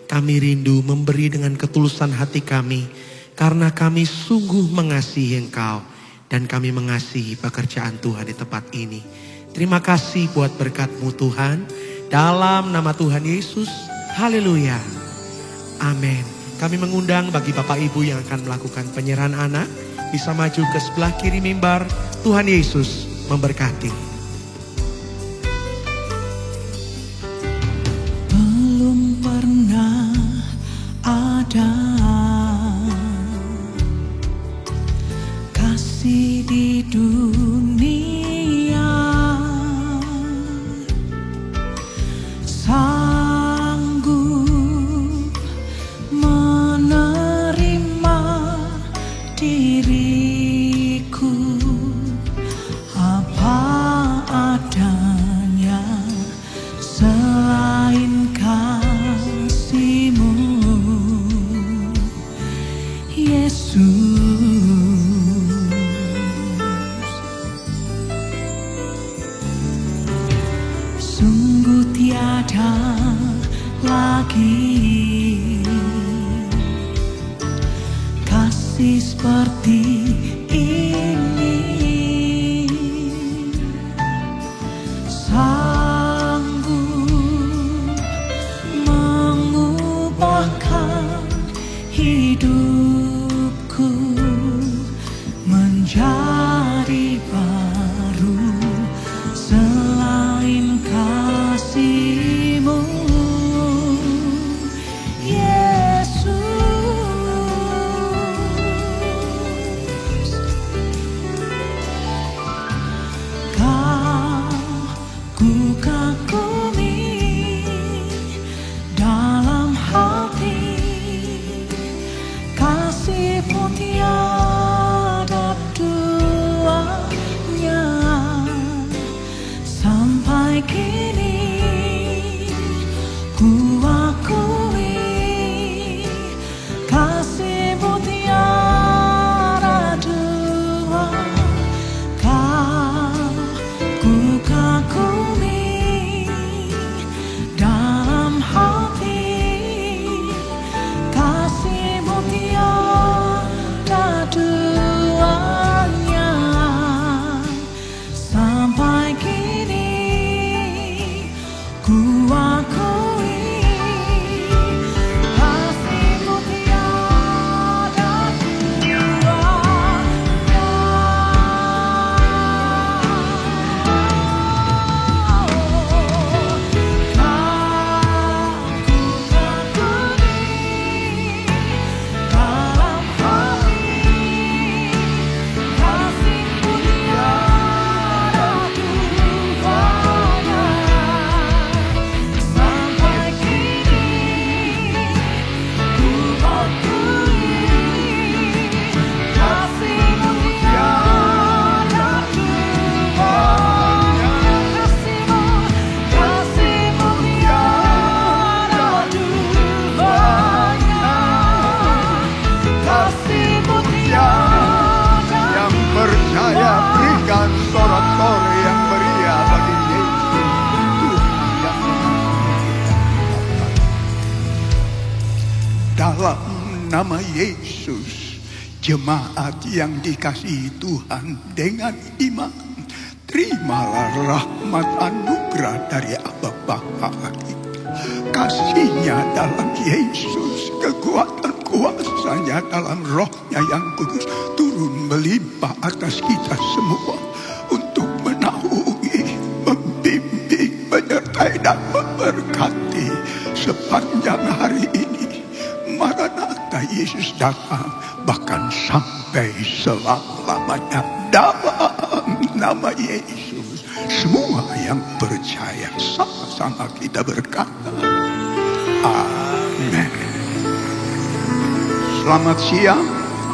E: kami rindu memberi dengan ketulusan hati kami, karena kami sungguh mengasihi Engkau, dan kami mengasihi pekerjaan Tuhan di tempat ini. Terima kasih buat berkat-Mu Tuhan, dalam nama Tuhan Yesus, haleluya, amin. Kami mengundang bagi Bapak Ibu yang akan melakukan penyerahan anak, bisa maju ke sebelah kiri mimbar. Tuhan Yesus memberkati.
D: Belum pernah ada kasih di dunia sanggup menerima diriku apa adanya, selain kasih-Mu Yesus. Sungguh tiada lagi kasih seperti ini, sanggup mengubahkan hidupku menjadi baru, selain kasih-Mu Yesus. Kau ku kagumi dalam hati,
G: dalam nama Yesus, jemaat yang dikasihi Tuhan dengan iman, terimalah rahmat anugerah dari Allah Bapa kita. Kasihnya dalam Yesus, kekuatan kuasanya dalam rohnya yang kudus turun melimpah atas kita semua untuk menaungi, membimbing, menyertai dan memberkati sepanjang hari ini. Maranatha, Yesus datang bahkan sampai selama-lamanya. Dalam nama Yesus, semua yang percaya sama-sama kita berkata amin. Selamat siang,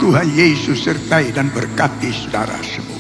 G: Tuhan Yesus sertai dan berkati saudara semua.